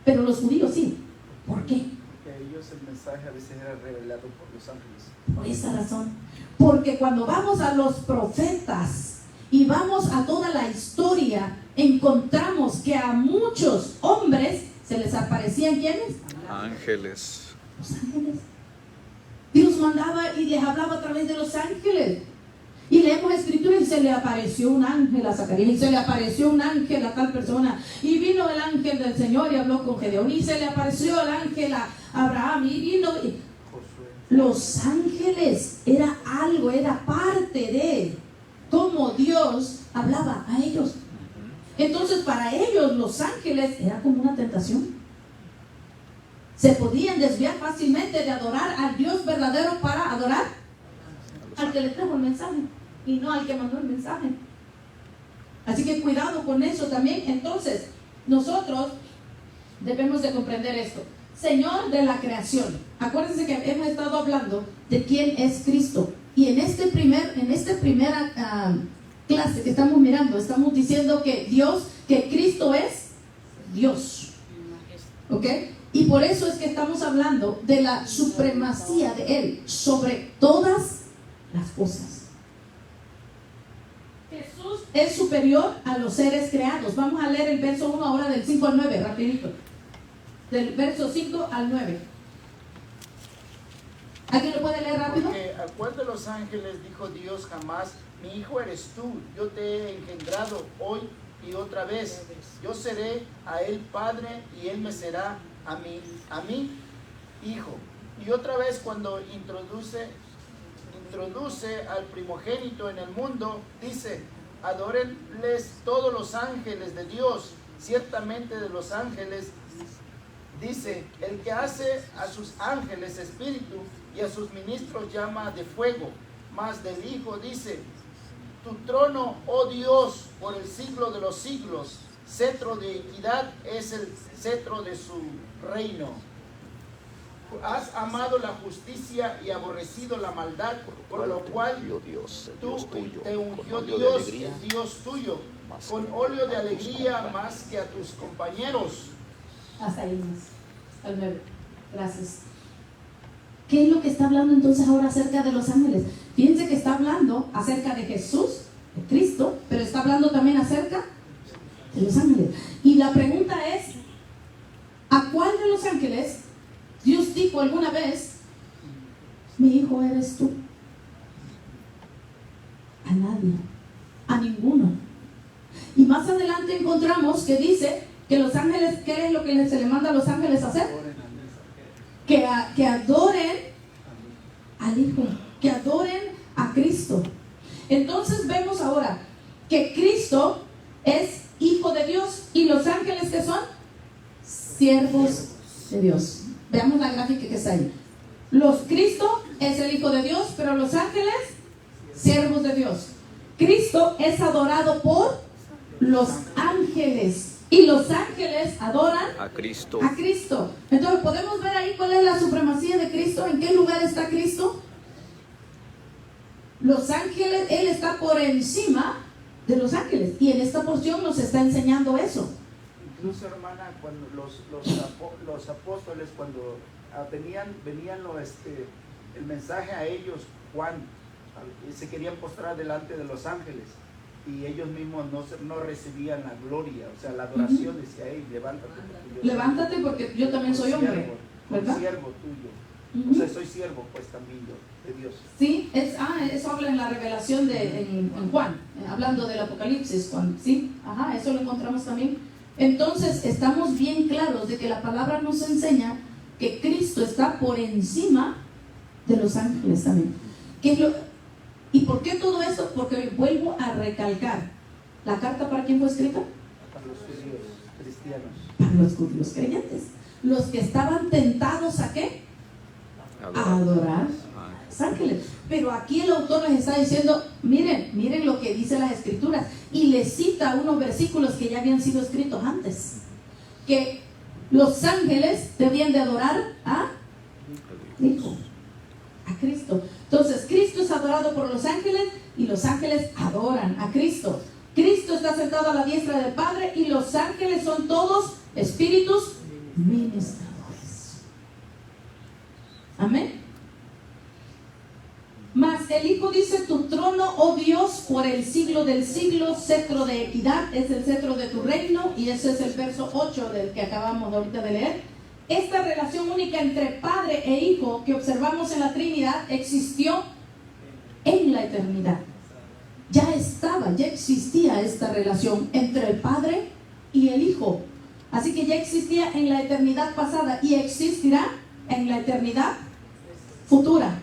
pero los judíos sí. ¿Por qué? Porque a ellos el mensaje a veces era revelado por los ángeles. Por esa razón. Porque cuando vamos a los profetas y vamos a toda la historia, encontramos que a muchos hombres se les aparecían ¿quiénes? Ángeles. Los ángeles. Dios mandaba y les hablaba a través de los ángeles. Y leemos escrituras y se le apareció un ángel a Zacarías, y se le apareció un ángel a tal persona, y vino el ángel del Señor y habló con Gedeón, y se le apareció el ángel a Abraham, y vino. Los ángeles era algo, era parte de cómo Dios hablaba a ellos. Entonces para ellos los ángeles era como una tentación. Se podían desviar fácilmente de adorar al Dios verdadero para adorar al que le trajo el mensaje y no al que mandó el mensaje. Así que cuidado con eso también. Entonces nosotros debemos de comprender esto. Señor de la creación. Acuérdense que hemos estado hablando de quién es Cristo. Y en esta primera clase que estamos mirando, estamos diciendo que Cristo es Dios. ¿Ok? Y por eso es que estamos hablando de la supremacía de Él sobre todas las cosas. Jesús es superior a los seres creados. Vamos a leer el verso 1 ahora del 5 al 9, rapidito. Del verso 5 al 9. ¿Alguien lo puede leer rápido? Porque al cual de los ángeles dijo Dios jamás: mi hijo eres tú, yo te he engendrado hoy y otra vez. Yo seré a él padre y él me será a mí hijo. Y otra vez cuando introduce al primogénito en el mundo, dice: adórenles todos los ángeles de Dios. Ciertamente de los ángeles, dice, el que hace a sus ángeles espíritu y a sus ministros llama de fuego. Mas del Hijo dice: tu trono, oh Dios, por el siglo de los siglos. Cetro de equidad es el cetro de su reino. Has amado la justicia y aborrecido la maldad, por lo cual te ungió Dios, el Dios tuyo, con óleo de alegría más que a tus compañeros. Hasta ahí más. Al 9. Gracias. ¿Qué es lo que está hablando entonces ahora acerca de los ángeles? Fíjense que está hablando acerca de Jesús, de Cristo, pero está hablando también acerca de los ángeles. Y la pregunta es: ¿a cuál de los ángeles Dios dijo alguna vez: mi hijo eres tú? A nadie, a ninguno. Y más adelante encontramos que dice que los ángeles, ¿qué es lo que se le manda a los ángeles a hacer? Que adoren al Hijo, que adoren a Cristo. Entonces vemos ahora que Cristo es Hijo de Dios y los ángeles, ¿qué son? Siervos de Dios. Veamos la gráfica que está ahí. Cristo es el Hijo de Dios, pero los ángeles, siervos de Dios. Cristo es adorado por los ángeles y los ángeles adoran a Cristo. A Cristo. Entonces podemos ver ahí cuál es la supremacía de Cristo, en qué lugar está Cristo. Los ángeles, Él está por encima de los ángeles, y en esta porción nos está enseñando eso. Incluso, hermana, cuando los apóstoles, cuando venían el mensaje a ellos, Juan, se querían postrar delante de los ángeles, y ellos mismos no recibían la gloria, o sea, la adoración. Decía: hey, levántate porque yo también soy hombre, ¿verdad? Siervo tuyo. O sea, soy siervo pues también yo de Dios. Sí, eso habla en la revelación en Juan, hablando del Apocalipsis, sí, eso lo encontramos también. Entonces estamos bien claros de que la palabra nos enseña que Cristo está por encima de los ángeles también. ¿Y por qué todo esto? Porque vuelvo a recalcar, ¿la carta para quién fue escrita? Para los judíos cristianos. Para los judíos creyentes. Los que estaban tentados ¿a qué? A adorar los ángeles. Pero aquí el autor les está diciendo, miren lo que dice las escrituras. Y les cita unos versículos que ya habían sido escritos antes. Que los ángeles debían de adorar a Hijo, a Cristo. Entonces, Cristo es adorado por los ángeles y los ángeles adoran a Cristo. Cristo está sentado a la diestra del Padre y los ángeles son todos espíritus ministradores. Amén. Mas el Hijo dice: tu trono, oh Dios, por el siglo del siglo, cetro de equidad, es el cetro de tu reino. Y ese es el verso 8 del que acabamos ahorita de leer. Esta relación única entre Padre e Hijo que observamos en la Trinidad existió en la eternidad. Ya existía esta relación entre el Padre y el Hijo. Así que ya existía en la eternidad pasada y existirá en la eternidad futura.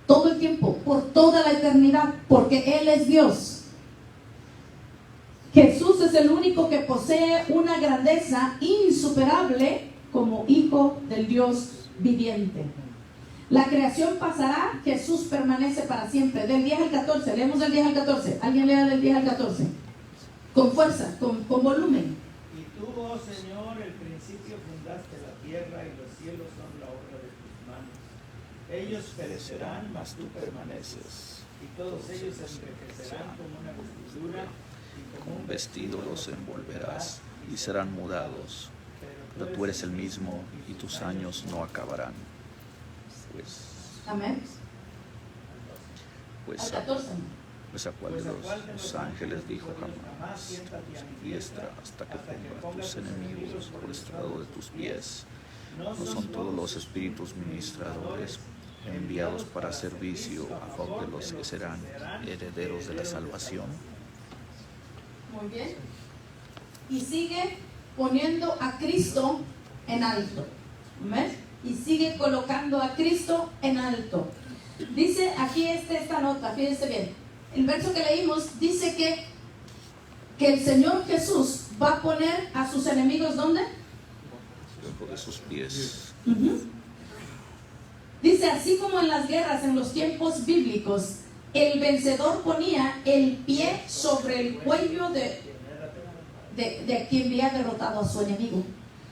Todo el tiempo, por toda la eternidad, porque Él es Dios. Jesús es el único que posee una grandeza insuperable como Hijo del Dios viviente. La creación pasará, Jesús permanece para siempre. Del 10 al 14, leemos del 10 al 14. Alguien lea del 10 al 14. Con fuerza, con volumen. Y tú, oh Señor, el principio fundaste la tierra y los cielos son la obra de tus manos. Ellos perecerán, mas tú permaneces. Y todos ellos se envejecerán como una vestidura. Como un vestido los envolverás y serán mudados. Pero tú eres el mismo y tus años no acabarán. Amén. Pues Al 14. ¿A cuál de los ángeles dijo jamás: siéntate a mi diestra hasta que ponga a tus enemigos por estrado de tus pies? ¿No son todos los espíritus ministradores enviados para servicio a favor de los que serán herederos de la salvación? Muy bien. Y sigue poniendo a Cristo en alto. ¿Amén? Y sigue colocando a Cristo en alto. Dice aquí esta nota, fíjense bien. El verso que leímos dice que el Señor Jesús va a poner a sus enemigos ¿dónde? Debajo de sus pies. Dice, así como en las guerras en los tiempos bíblicos, el vencedor ponía el pie sobre el cuello de quien había derrotado a su enemigo.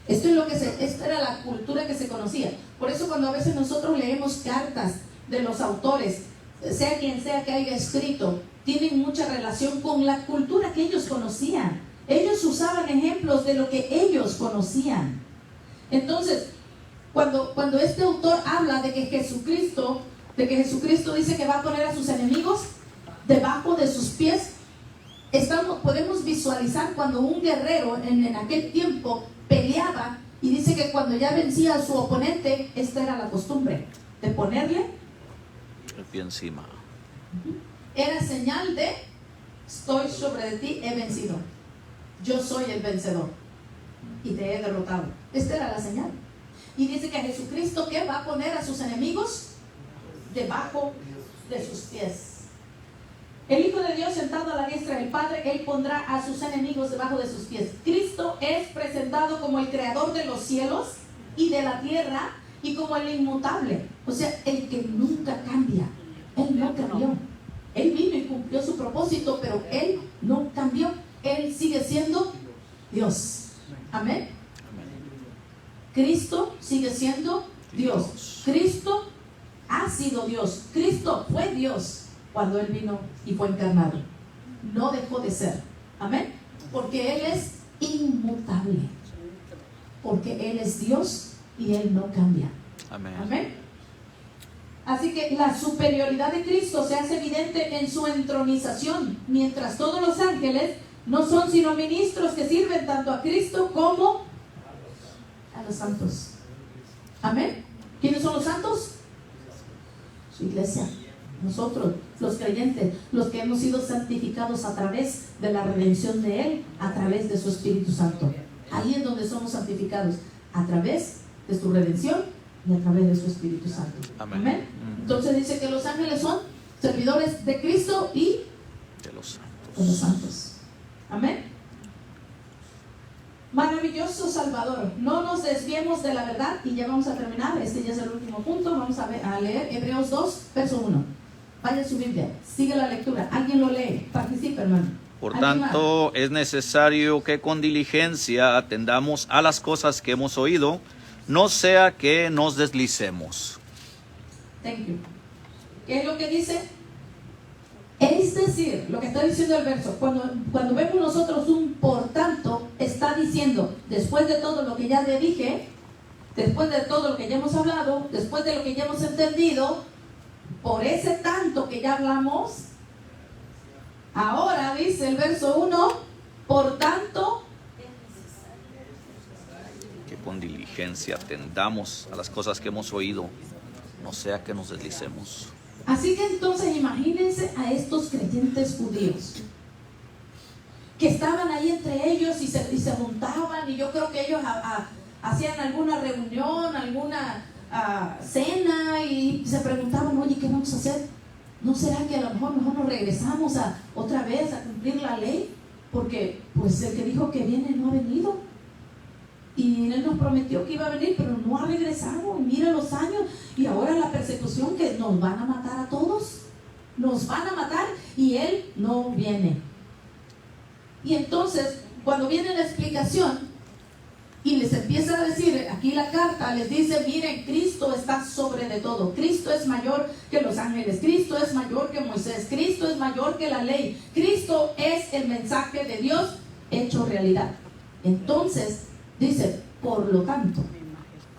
Esta era la cultura que se conocía. Por eso cuando a veces nosotros leemos cartas de los autores, sea quien sea que haya escrito, tienen mucha relación con la cultura que ellos conocían. Ellos usaban ejemplos de lo que ellos conocían. Entonces, cuando este autor habla de que Jesucristo dice que va a poner a sus enemigos debajo de sus pies, podemos visualizar cuando un guerrero en aquel tiempo peleaba, y dice que cuando ya vencía a su oponente, esta era la costumbre de ponerle el pie encima. Era señal de: estoy sobre de ti, he vencido, yo soy el vencedor y te he derrotado. Esta era la señal. Y dice que Jesucristo, ¿qué? Va a poner a sus enemigos debajo de sus pies. El Hijo de Dios sentado a la diestra del Padre, Él pondrá a sus enemigos debajo de sus pies. Cristo es presentado como el creador de los cielos y de la tierra y como el inmutable, o sea, el que nunca cambia. Él no cambió. Él vino y cumplió su propósito, pero Él no cambió. Él sigue siendo Dios. Amén. Cristo sigue siendo Dios. Cristo ha sido Dios. Cristo fue Dios cuando Él vino y fue encarnado. No dejó de ser. Amén. Porque Él es inmutable. Porque Él es Dios y Él no cambia. Amén. Amén. Así que la superioridad de Cristo se hace evidente en su entronización, mientras todos los ángeles no son sino ministros que sirven tanto a Cristo como a los santos. Amén. ¿Quiénes son los santos? Su iglesia. Nosotros, los creyentes, los que hemos sido santificados a través de la redención de Él, a través de su Espíritu Santo. Ahí es donde somos santificados, a través de su redención y a través de su Espíritu Santo. Amén. Amén. Entonces dice que los ángeles son servidores de Cristo y de los santos. de los santos. Amén. Maravilloso Salvador. No nos desviemos de la verdad y ya vamos a terminar. Este ya es el último punto. Vamos a leer Hebreos 2, verso 1. Vaya a su Biblia, sigue la lectura. Alguien lo lee, participe, hermano. Por ¿Alguien tanto, es necesario que con diligencia atendamos a las cosas que hemos oído, no sea que nos deslicemos. más? Thank you. ¿Qué es lo que dice? Es decir, lo que está diciendo el verso, cuando vemos nosotros un por tanto, está diciendo, después de todo lo que ya le dije, después de todo lo que ya hemos hablado, después de lo que ya hemos entendido, por ese tanto que ya hablamos, ahora dice el verso 1, por tanto, Que con diligencia atendamos a las cosas que hemos oído, no sea que nos deslicemos. así que entonces imagínense a estos creyentes judíos que estaban ahí entre ellos y se juntaban, y yo creo que ellos hacían alguna reunión, alguna cena, y se preguntaban, oye, ¿qué vamos a hacer? ¿No será que a lo mejor nos regresamos otra vez a cumplir la ley? Porque pues el que dijo que viene no ha venido, y él nos prometió que iba a venir, pero no ha regresado. Y mira los años, y ahora la persecución, que nos van a matar a todos, nos van a matar, y él no viene. Y entonces, cuando viene la explicación y les empieza a decir, aquí la carta les dice, miren, Cristo está sobre de todo. Cristo es mayor que los ángeles, Cristo es mayor que Moisés, Cristo es mayor que la ley, Cristo es el mensaje de Dios hecho realidad. Entonces dice, por lo tanto,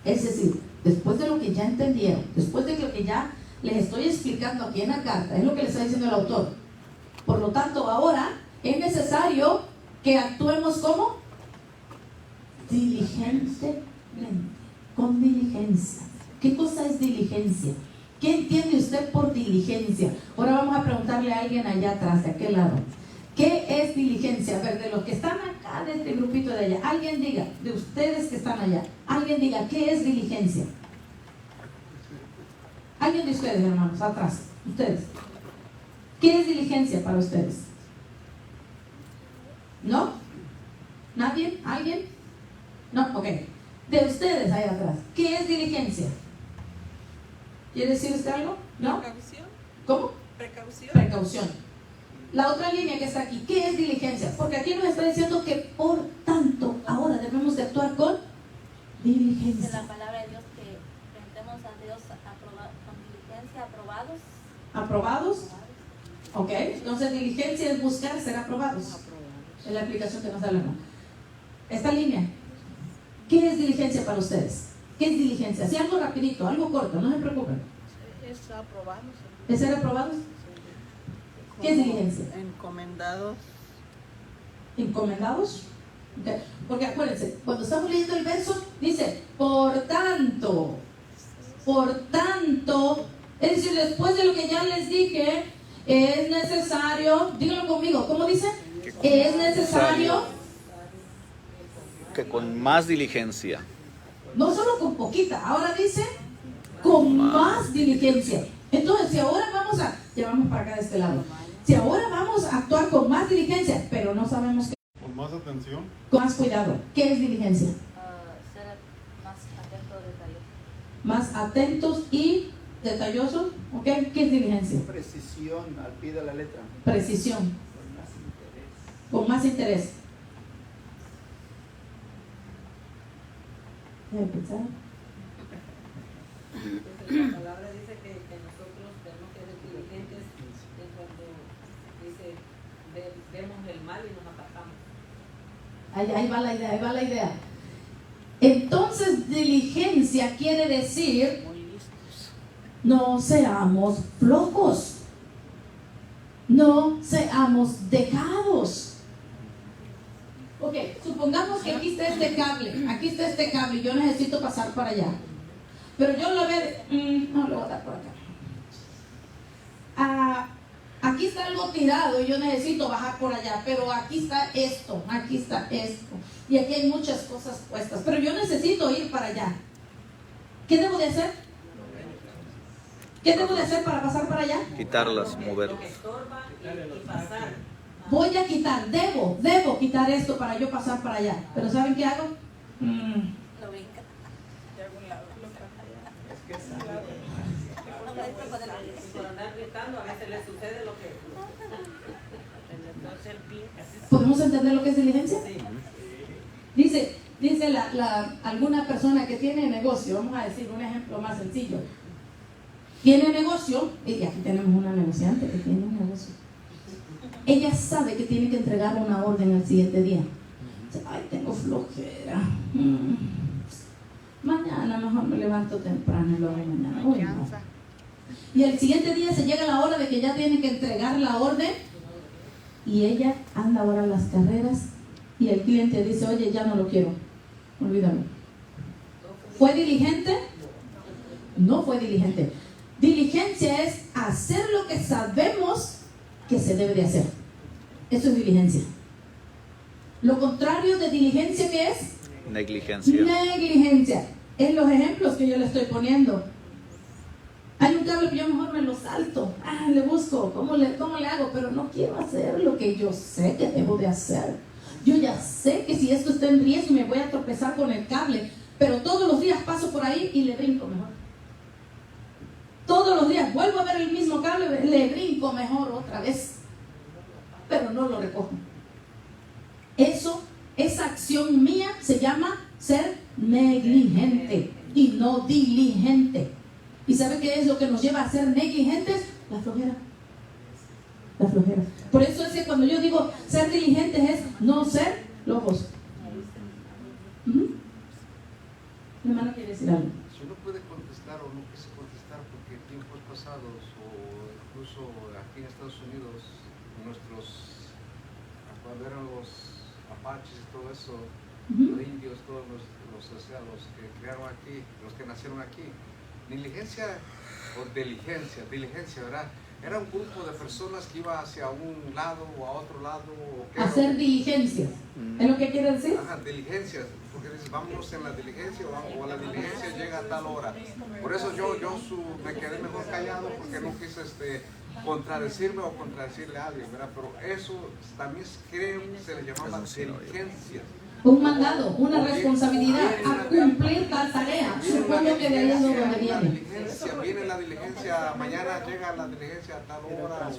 es decir, después de lo que ya entendieron, después de lo que ya les estoy explicando aquí en la carta, es lo que les está diciendo el autor. Por lo tanto, ahora es necesario que actuemos como diligentemente, con diligencia. ¿Qué cosa es diligencia? ¿Qué entiende usted por diligencia? Ahora vamos a preguntarle a alguien allá atrás, de aquel lado. ¿Qué es diligencia? A ver, de los que están acá, de este grupito de allá, alguien diga, de ustedes que están allá, alguien diga, ¿qué es diligencia? Alguien de ustedes, hermanos, atrás, ustedes. ¿Qué es diligencia para ustedes? ¿No? ¿Nadie? ¿Alguien? No, ok. De ustedes allá atrás, ¿qué es diligencia? ¿Quiere decir usted algo? ¿No? Precaución. ¿Cómo? Precaución. Precaución. La otra línea que está aquí, ¿qué es diligencia? Porque aquí nos está diciendo que por tanto ahora debemos de actuar con De diligencia. la palabra de Dios, que presentemos a Dios con diligencia, aprobados. ¿Aprobados? Ok, entonces diligencia es buscar ser aprobados. Es la aplicación que nos da la mano. Esta línea, ¿qué es diligencia para ustedes? ¿Qué es diligencia? Si algo rapidito, algo corto, no se preocupen. Es aprobados. ¿Es ser aprobados? ¿Qué es diligencia? Encomendados. ¿Encomendados? Okay. Porque acuérdense, cuando estamos leyendo el verso, dice, por tanto, es decir, después de lo que ya les dije, es necesario, díganlo conmigo, ¿cómo dice? Es necesario, Que con más diligencia. no solo con poquita, ahora dice, con más diligencia. Entonces, si ahora vamos para acá de este lado, si ahora vamos a actuar con más diligencia, pero no sabemos qué, Con más atención. con más cuidado, ¿qué es diligencia? Ser más atento, detalloso. Más atentos y detallosos, ¿ok? ¿Qué es diligencia? Precisión al pie de la letra. Precisión, con más interés. ¿Ya pensaron? La palabra dice que nosotros tenemos que ser diligentes en cuanto dice vemos el mal y nos apartamos. Ahí va la idea. Entonces, diligencia quiere decir no seamos flojos, no seamos dejados. Ok, supongamos que aquí está este cable, y yo necesito pasar para allá. Pero yo lo veo, no lo voy a dar por acá. Aquí está algo tirado y yo necesito bajar por allá, pero aquí está esto, y aquí hay muchas cosas puestas, pero yo necesito ir para allá. ¿Qué debo de hacer? ¿Qué debo de hacer para pasar para allá? Quitarlas, moverlas. Lo que estorba y pasar. voy a quitar, debo quitar esto para yo pasar para allá. Pero ¿saben qué hago? Lo brinca. De algún lado, lo trata allá. Es que es Por andar gritando, a veces le sucede lo que... ¿Podemos entender lo que es diligencia? Dice alguna persona que tiene negocio, vamos a decir un ejemplo más sencillo. Tiene negocio, y aquí tenemos una negociante que tiene un negocio. Ella sabe que tiene que entregar una orden al siguiente día. Dice, ay, tengo flojera. Mañana mejor me levanto temprano y lo hago mañana. Uy, no. Y el siguiente día se llega la hora de que ya tiene que entregar la orden y ella anda ahora a las carreras y el cliente dice, oye, ya no lo quiero, olvídalo. ¿Fue diligente? No fue diligente. Diligencia es hacer lo que sabemos que se debe de hacer. Eso es diligencia. Lo contrario de diligencia, ¿qué es? Negligencia. Negligencia. En los ejemplos que yo le estoy poniendo. Hay un cable que yo mejor me lo salto. Le busco. ¿Cómo le hago? Pero no quiero hacer lo que yo sé que debo de hacer. Yo ya sé que si esto está en riesgo me voy a tropezar con el cable. Pero todos los días paso por ahí y le brinco mejor. Todos los días vuelvo a ver el mismo cable, le brinco mejor otra vez. Pero no lo recojo. Esa acción mía se llama ser negligente y no diligente. ¿Y sabe qué es lo que nos lleva a ser negligentes? La flojera. La flojera. Por eso es que cuando yo digo ser diligentes es no ser locos. Mi hermano quiere decir algo. Si no puede contestar o no quise contestar porque en tiempos pasados o incluso aquí en Estados Unidos cuando eran los apaches y todo eso, los indios, todos los que crearon aquí, los que nacieron aquí, diligencia, ¿verdad? Era un grupo de personas que iba hacia un lado o a otro lado. Hacer diligencia. ¿Es lo que quiere decir? Ajá, diligencia. Porque dices, vámonos en la diligencia o la diligencia llega a tal hora. Por eso yo me quedé mejor callado porque no quise contradecirme o contradecirle a alguien, ¿verdad? Pero eso también creo que se le llamaba diligencia. Un mandado, una responsabilidad a cumplir tal tarea. Supongo que de ahí es donde viene. Viene la diligencia, mañana llega la diligencia a tal hora.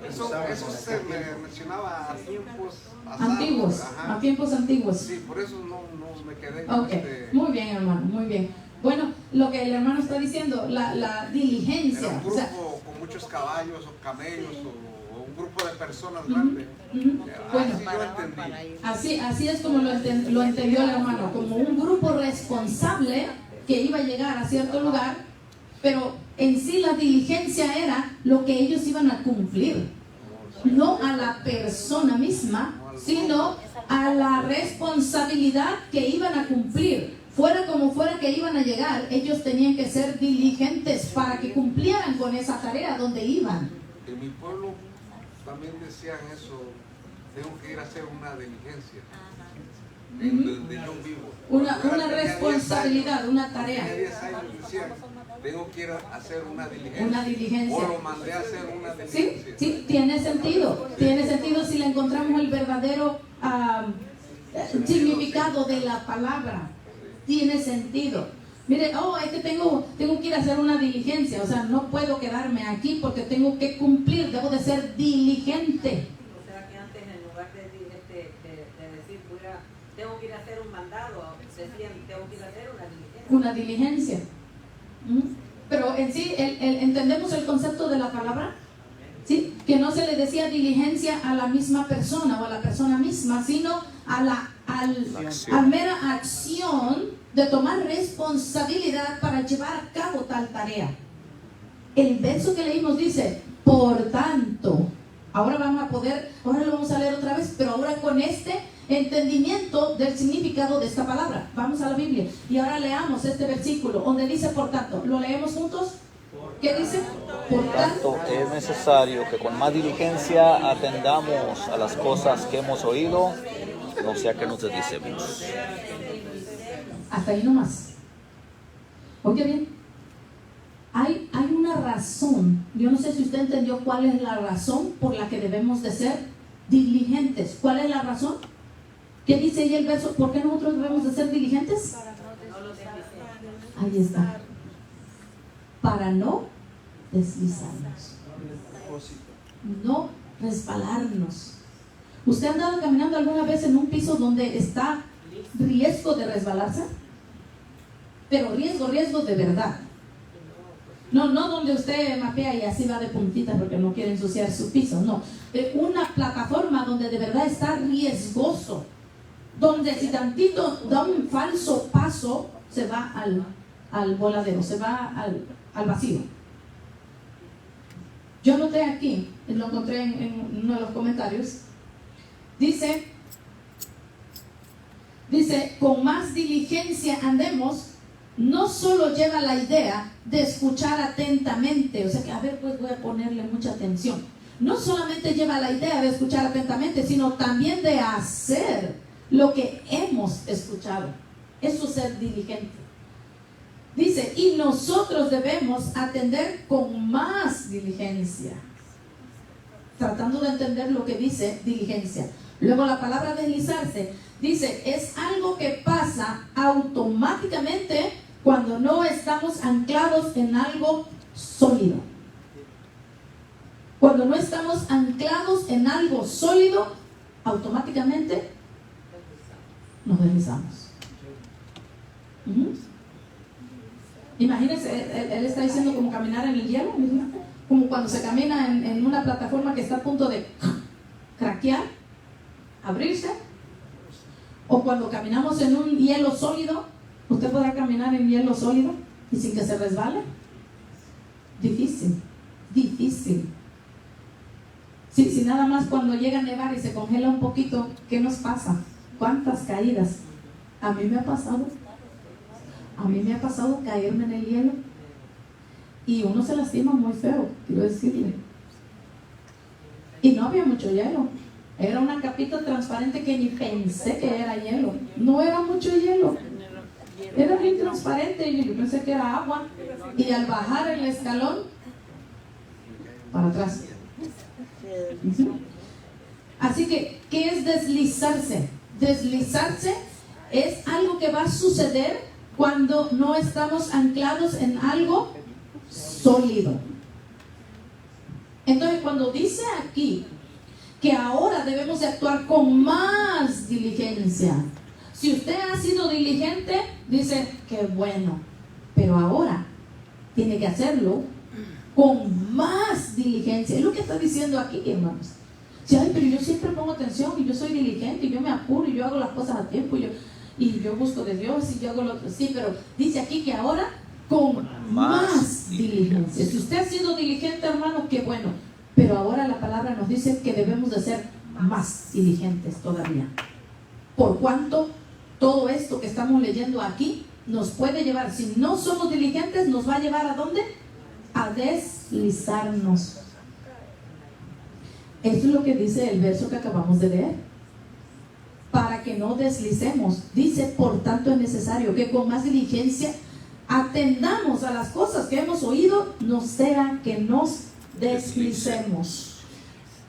Eso se mencionaba a tiempos antiguos. A tiempos antiguos. Sí, por eso no me quedé. Ok, muy bien, hermano, muy bien. Bueno, lo que el hermano está diciendo, la diligencia. Era un grupo con muchos caballos o camellos o un grupo de personas grandes. Bueno, así es como lo entendió el hermano, como un grupo responsable que iba a llegar a cierto lugar, pero en sí la diligencia era lo que ellos iban a cumplir, no a la persona misma, sino a la responsabilidad que iban a cumplir. Fuera como fuera que iban a llegar, ellos tenían que ser diligentes para que cumplieran con esa tarea donde iban. En mi pueblo también decían eso, tengo que ir a hacer una diligencia. Donde yo vivo. Una responsabilidad, una tarea. Tenía 10 años, decían, tengo que ir a hacer una diligencia. Una diligencia. O lo mandé a hacer una diligencia. Sí, tiene sentido. Tiene sentido si le encontramos el verdadero significado de la palabra. Tiene sentido. Mire, es que tengo que ir a hacer una diligencia, o sea, no puedo quedarme aquí porque tengo que cumplir, debo de ser diligente. O sea, que antes en lugar de decir, tengo que ir a hacer un mandado, decían, tengo que ir a hacer una diligencia. Pero en sí, ¿entendemos el concepto de la palabra? ¿Sí? Que no se le decía diligencia a la misma persona o a la persona misma, sino a la mera acción de tomar responsabilidad para llevar a cabo tal tarea. El verso que leímos dice, por tanto, ahora lo vamos a leer otra vez, pero ahora con este entendimiento del significado de esta palabra. Vamos a la Biblia y ahora leamos este versículo donde dice por tanto. ¿Lo leemos juntos? ¿Qué dice? Por tanto, es necesario que con más diligencia atendamos a las cosas que hemos oído, no sea que nos deslicemos. Hasta ahí nomás. Oye bien, hay una razón. Yo no sé si usted entendió cuál es la razón por la que debemos de ser diligentes. ¿Cuál es la razón? ¿Qué dice ahí el verso? ¿Por qué nosotros debemos de ser diligentes? Ahí está. Para no deslizarnos, no resbalarnos. ¿Usted ha andado caminando alguna vez en un piso donde está riesgo de resbalarse? Pero riesgo de verdad. No donde usted mapea y así va de puntita porque no quiere ensuciar su piso. No, una plataforma donde de verdad está riesgoso, donde si tantito da un falso paso se va al voladero, se va al vacío. Yo noté aquí, lo encontré en uno de los comentarios, dice, con más diligencia andemos, no solo lleva la idea de escuchar atentamente, o sea que, a ver, pues voy a ponerle mucha atención. No solamente lleva la idea de escuchar atentamente, sino también de hacer lo que hemos escuchado. Eso es ser diligente. Dice, y nosotros debemos atender con más diligencia. Tratando de entender lo que dice diligencia. Luego la palabra deslizarse, dice, es algo que pasa automáticamente cuando no estamos anclados en algo sólido. Cuando no estamos anclados en algo sólido, automáticamente nos deslizamos. Imagínense, él está diciendo como caminar en el hielo, como cuando se camina en una plataforma que está a punto de craquear, abrirse, o cuando caminamos en un hielo sólido. ¿Usted podrá caminar en hielo sólido y sin que se resbale? Difícil. Si nada más cuando llega a nevar y se congela un poquito, ¿qué nos pasa? ¿Cuántas caídas? A mí me ha pasado caerme en el hielo y uno se lastima muy feo, quiero decirle. Y no había mucho hielo, era una capita transparente que ni pensé que era hielo. No era mucho hielo, era bien transparente y yo pensé que era agua. Y al bajar el escalón, para atrás. Así que, ¿qué es deslizarse? Deslizarse es algo que va a suceder cuando no estamos anclados en algo sólido. Entonces, cuando dice aquí que ahora debemos de actuar con más diligencia, si usted ha sido diligente, dice que bueno, pero ahora tiene que hacerlo con más diligencia. Es lo que está diciendo aquí, hermanos. Sí, ay, pero yo siempre pongo atención y yo soy diligente y yo me apuro y yo hago las cosas a tiempo y yo busco de Dios y yo hago lo otro. Sí, pero dice aquí que ahora con más diligencia. Si usted ha sido diligente, hermano, qué bueno. Pero ahora la palabra nos dice que debemos de ser más diligentes todavía. Por cuanto todo esto que estamos leyendo aquí nos puede llevar, si no somos diligentes, nos va a llevar ¿a dónde? A deslizarnos. Eso es lo que dice el verso que acabamos de leer. Para que no deslicemos. Dice, por tanto es necesario que con más diligencia atendamos a las cosas que hemos oído, no sea que nos deslicemos.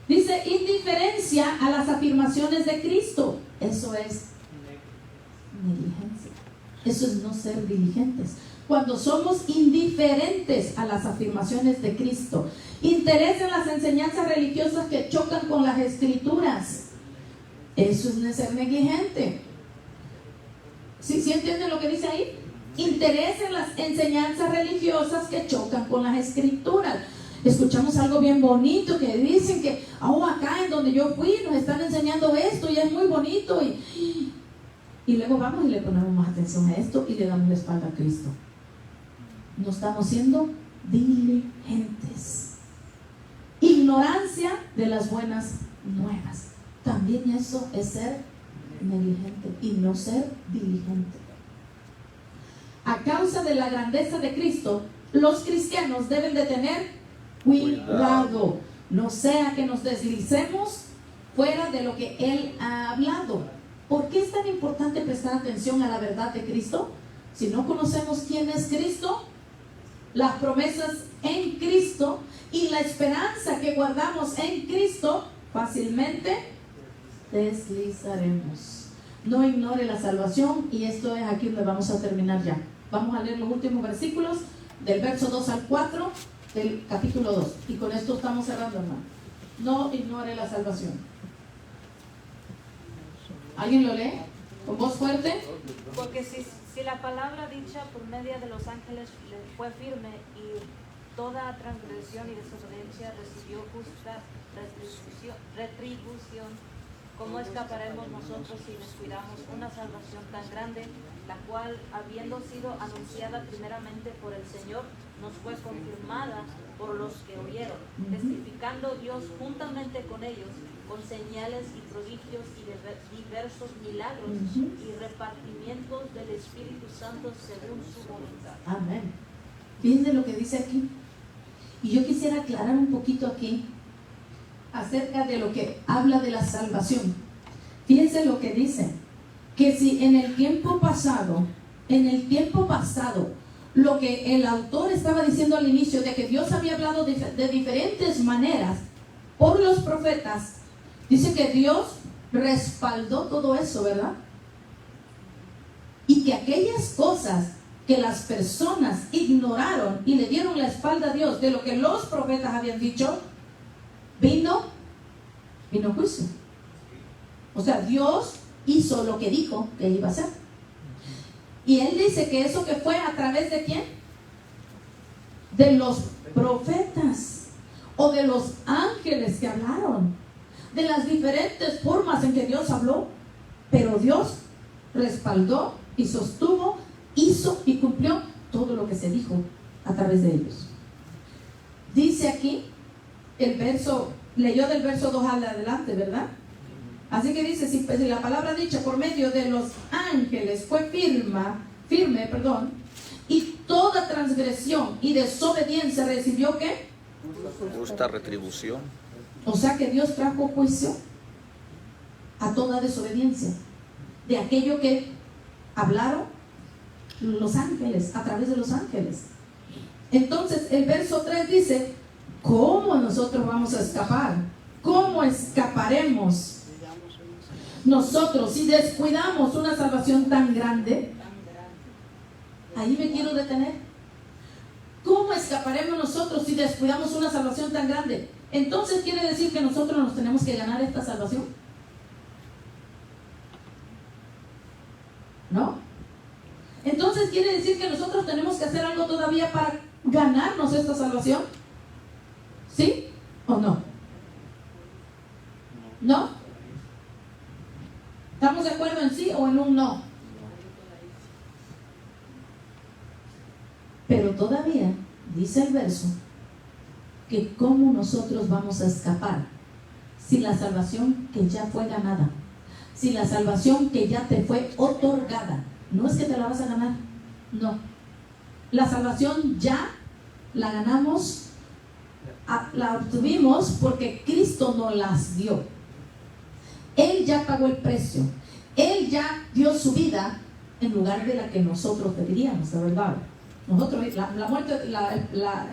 Dice, indiferencia a las afirmaciones de Cristo. Eso es negligencia. Eso es no ser diligentes. Cuando somos indiferentes a las afirmaciones de Cristo, interés en las enseñanzas religiosas que chocan con las escrituras, eso es ser negligente. ¿Sí entienden lo que dice ahí? Interés en las enseñanzas religiosas que chocan con las escrituras. Escuchamos algo bien bonito que dicen que acá en donde yo fui nos están enseñando esto y es muy bonito y luego vamos y le ponemos más atención a esto y le damos la espalda a Cristo. No estamos siendo diligentes. Ignorancia de las buenas nuevas. También eso es ser negligente y no ser diligente. A causa de la grandeza de Cristo, los cristianos deben de tener cuidado, no sea que nos deslicemos fuera de lo que Él ha hablado. ¿Por qué es tan importante prestar atención a la verdad de Cristo? Si no conocemos quién es Cristo, las promesas en Cristo y la esperanza que guardamos en Cristo, fácilmente deslizaremos. No ignore la salvación, y esto es aquí donde vamos a terminar ya. Vamos a leer los últimos versículos del verso 2 al 4 del capítulo 2. Y con esto estamos cerrando, hermano. No ignore la salvación. ¿Alguien lo lee? ¿Con voz fuerte? Porque si la palabra dicha por medio de los ángeles le fue firme, y toda transgresión y desobediencia recibió justa retribución, ¿cómo escaparemos nosotros si descuidamos una salvación tan grande, la cual, habiendo sido anunciada primeramente por el Señor, nos fue confirmada por los que oyeron, testificando Dios juntamente con ellos, con señales y prodigios y diversos milagros y repartimientos del Espíritu Santo según su voluntad? Amén. Fíjense lo que dice aquí. Y yo quisiera aclarar un poquito aquí acerca de lo que habla de la salvación. Fíjense lo que dice, que si en el tiempo pasado, lo que el autor estaba diciendo al inicio, de que Dios había hablado de diferentes maneras por los profetas, dice que Dios respaldó todo eso, ¿verdad? Y que aquellas cosas que las personas ignoraron y le dieron la espalda a Dios de lo que los profetas habían dicho, vino juicio. O sea, Dios hizo lo que dijo que iba a hacer. Y él dice que eso que fue a través de ¿quién? De los profetas o de los ángeles que hablaron, de las diferentes formas en que Dios habló, pero Dios respaldó y sostuvo, hizo y cumplió todo lo que se dijo a través de ellos. Dice aquí el verso, leyó del verso 2 al adelante, ¿verdad? Así que dice, si la palabra dicha por medio de los ángeles fue firme, y toda transgresión y desobediencia recibió ¿qué? Justa retribución. O sea que Dios trajo juicio a toda desobediencia de aquello que hablaron los ángeles, a través de los ángeles. Entonces el verso 3 dice, ¿cómo nosotros vamos a escapar? ¿Cómo escaparemos nosotros si descuidamos una salvación tan grande? Ahí me quiero detener. ¿Cómo escaparemos nosotros si descuidamos una salvación tan grande? Entonces quiere decir que nosotros nos tenemos que ganar esta salvación, ¿no? Entonces quiere decir que nosotros tenemos que hacer algo todavía para ganarnos esta salvación. ¿Sí o no? ¿No? ¿Estamos de acuerdo en sí o en un no? Pero todavía dice el verso que cómo nosotros vamos a escapar si la salvación que ya fue ganada, si la salvación que ya te fue otorgada, no es que te la vas a ganar, no, la salvación ya la ganamos, la obtuvimos porque Cristo nos las dio. Él ya pagó el precio, Él ya dio su vida en lugar de la que nosotros pediríamos, de verdad. Nosotros, la muerte,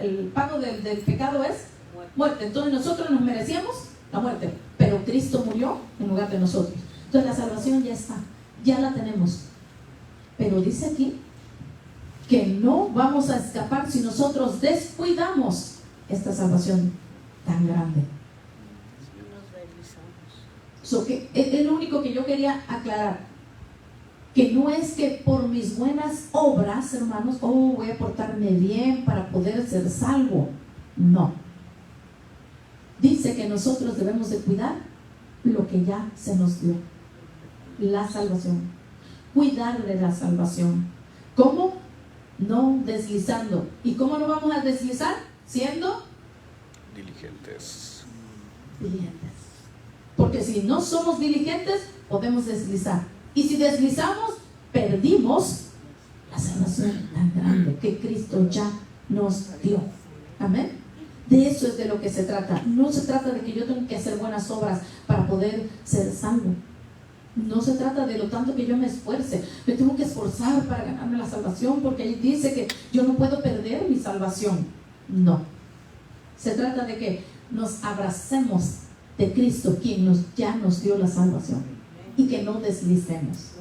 el pago del pecado es muerte. Entonces nosotros nos merecíamos la muerte, pero Cristo murió en lugar de nosotros. Entonces la salvación ya está, ya la tenemos. Pero dice aquí que no vamos a escapar si nosotros descuidamos esta salvación tan grande. Que es lo único que yo quería aclarar. Que no es que por mis buenas obras, hermanos, voy a portarme bien para poder ser salvo. No. Dice que nosotros debemos de cuidar lo que ya se nos dio. La salvación. Cuidar de la salvación. ¿Cómo? No deslizando. ¿Y cómo no vamos a deslizar? Siendo diligentes. Diligentes. Porque si no somos diligentes, podemos deslizar. Y si deslizamos, perdimos la salvación tan grande que Cristo ya nos dio. Amén. De eso es de lo que se trata. No se trata de que yo tenga que hacer buenas obras para poder ser salvo. No se trata de lo tanto que yo me esfuerce. Me tengo que esforzar para ganarme la salvación porque ahí dice que yo no puedo perder mi salvación. No. Se trata de que nos abracemos de Cristo, quien ya nos dio la salvación, y que no deslicemos,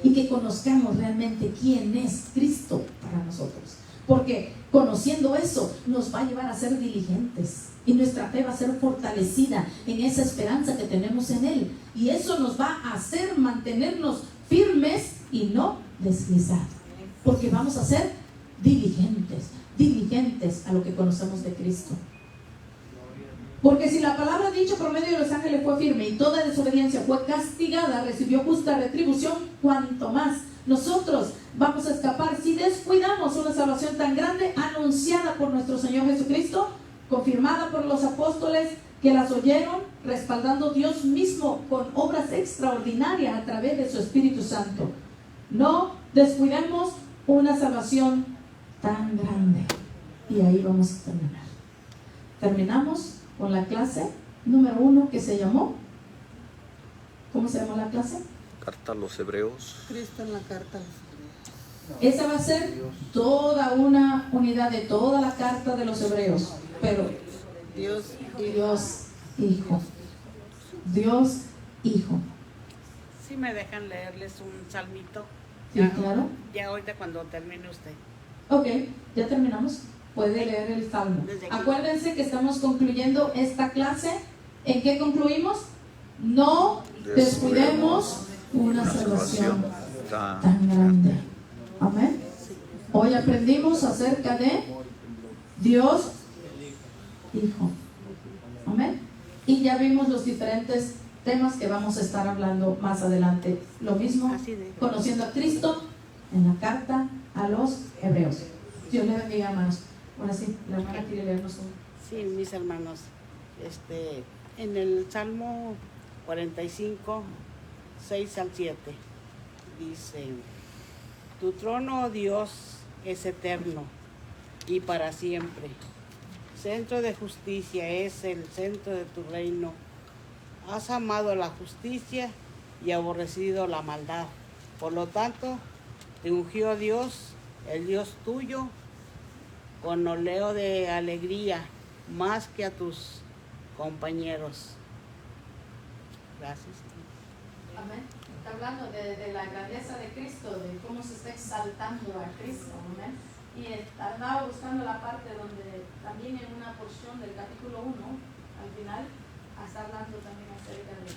y que conozcamos realmente quién es Cristo para nosotros, porque conociendo eso nos va a llevar a ser diligentes, y nuestra fe va a ser fortalecida en esa esperanza que tenemos en Él, y eso nos va a hacer mantenernos firmes y no deslizar, porque vamos a ser diligentes a lo que conocemos de Cristo. Porque si la palabra dicha por medio de los ángeles fue firme y toda desobediencia fue castigada, recibió justa retribución, cuanto más nosotros vamos a escapar si descuidamos una salvación tan grande, anunciada por nuestro Señor Jesucristo, confirmada por los apóstoles que las oyeron, respaldando Dios mismo con obras extraordinarias a través de su Espíritu Santo. No descuidemos una salvación tan grande. Y ahí vamos a terminar. Terminamos con la clase número 1 que se llamó, ¿cómo se llamó la clase? Carta a los Hebreos. Cristo en la carta a los Hebreos. Esa va a ser toda una unidad de toda la carta de los Hebreos, pero Dios Hijo. Dios Hijo. Si me dejan leerles un salmito. Sí, claro. Ya ahorita cuando termine usted. Ok, ya terminamos. Puede leer el Salmo. Acuérdense que estamos concluyendo esta clase. ¿En qué concluimos? No descuidemos una salvación tan grande. Amén. Hoy aprendimos acerca de Dios Hijo. Amén. Y ya vimos los diferentes temas que vamos a estar hablando más adelante. Lo mismo, conociendo a Cristo en la carta a los Hebreos. Dios le bendiga, hermanos. Ahora sí, la hermana quiere leernos un. Sí, mis hermanos. En el Salmo 45, 6 al 7, dice: Tu trono, oh Dios, es eterno y para siempre. Centro de justicia es el centro de tu reino. Has amado la justicia y aborrecido la maldad. Por lo tanto, te ungió Dios, el Dios tuyo, con oleo de alegría, más que a tus compañeros. Gracias. Amén. Está hablando de la grandeza de Cristo, de cómo se está exaltando a Cristo. Amén. Y andaba buscando la parte donde también en una porción del capítulo 1, al final, está hablando también acerca de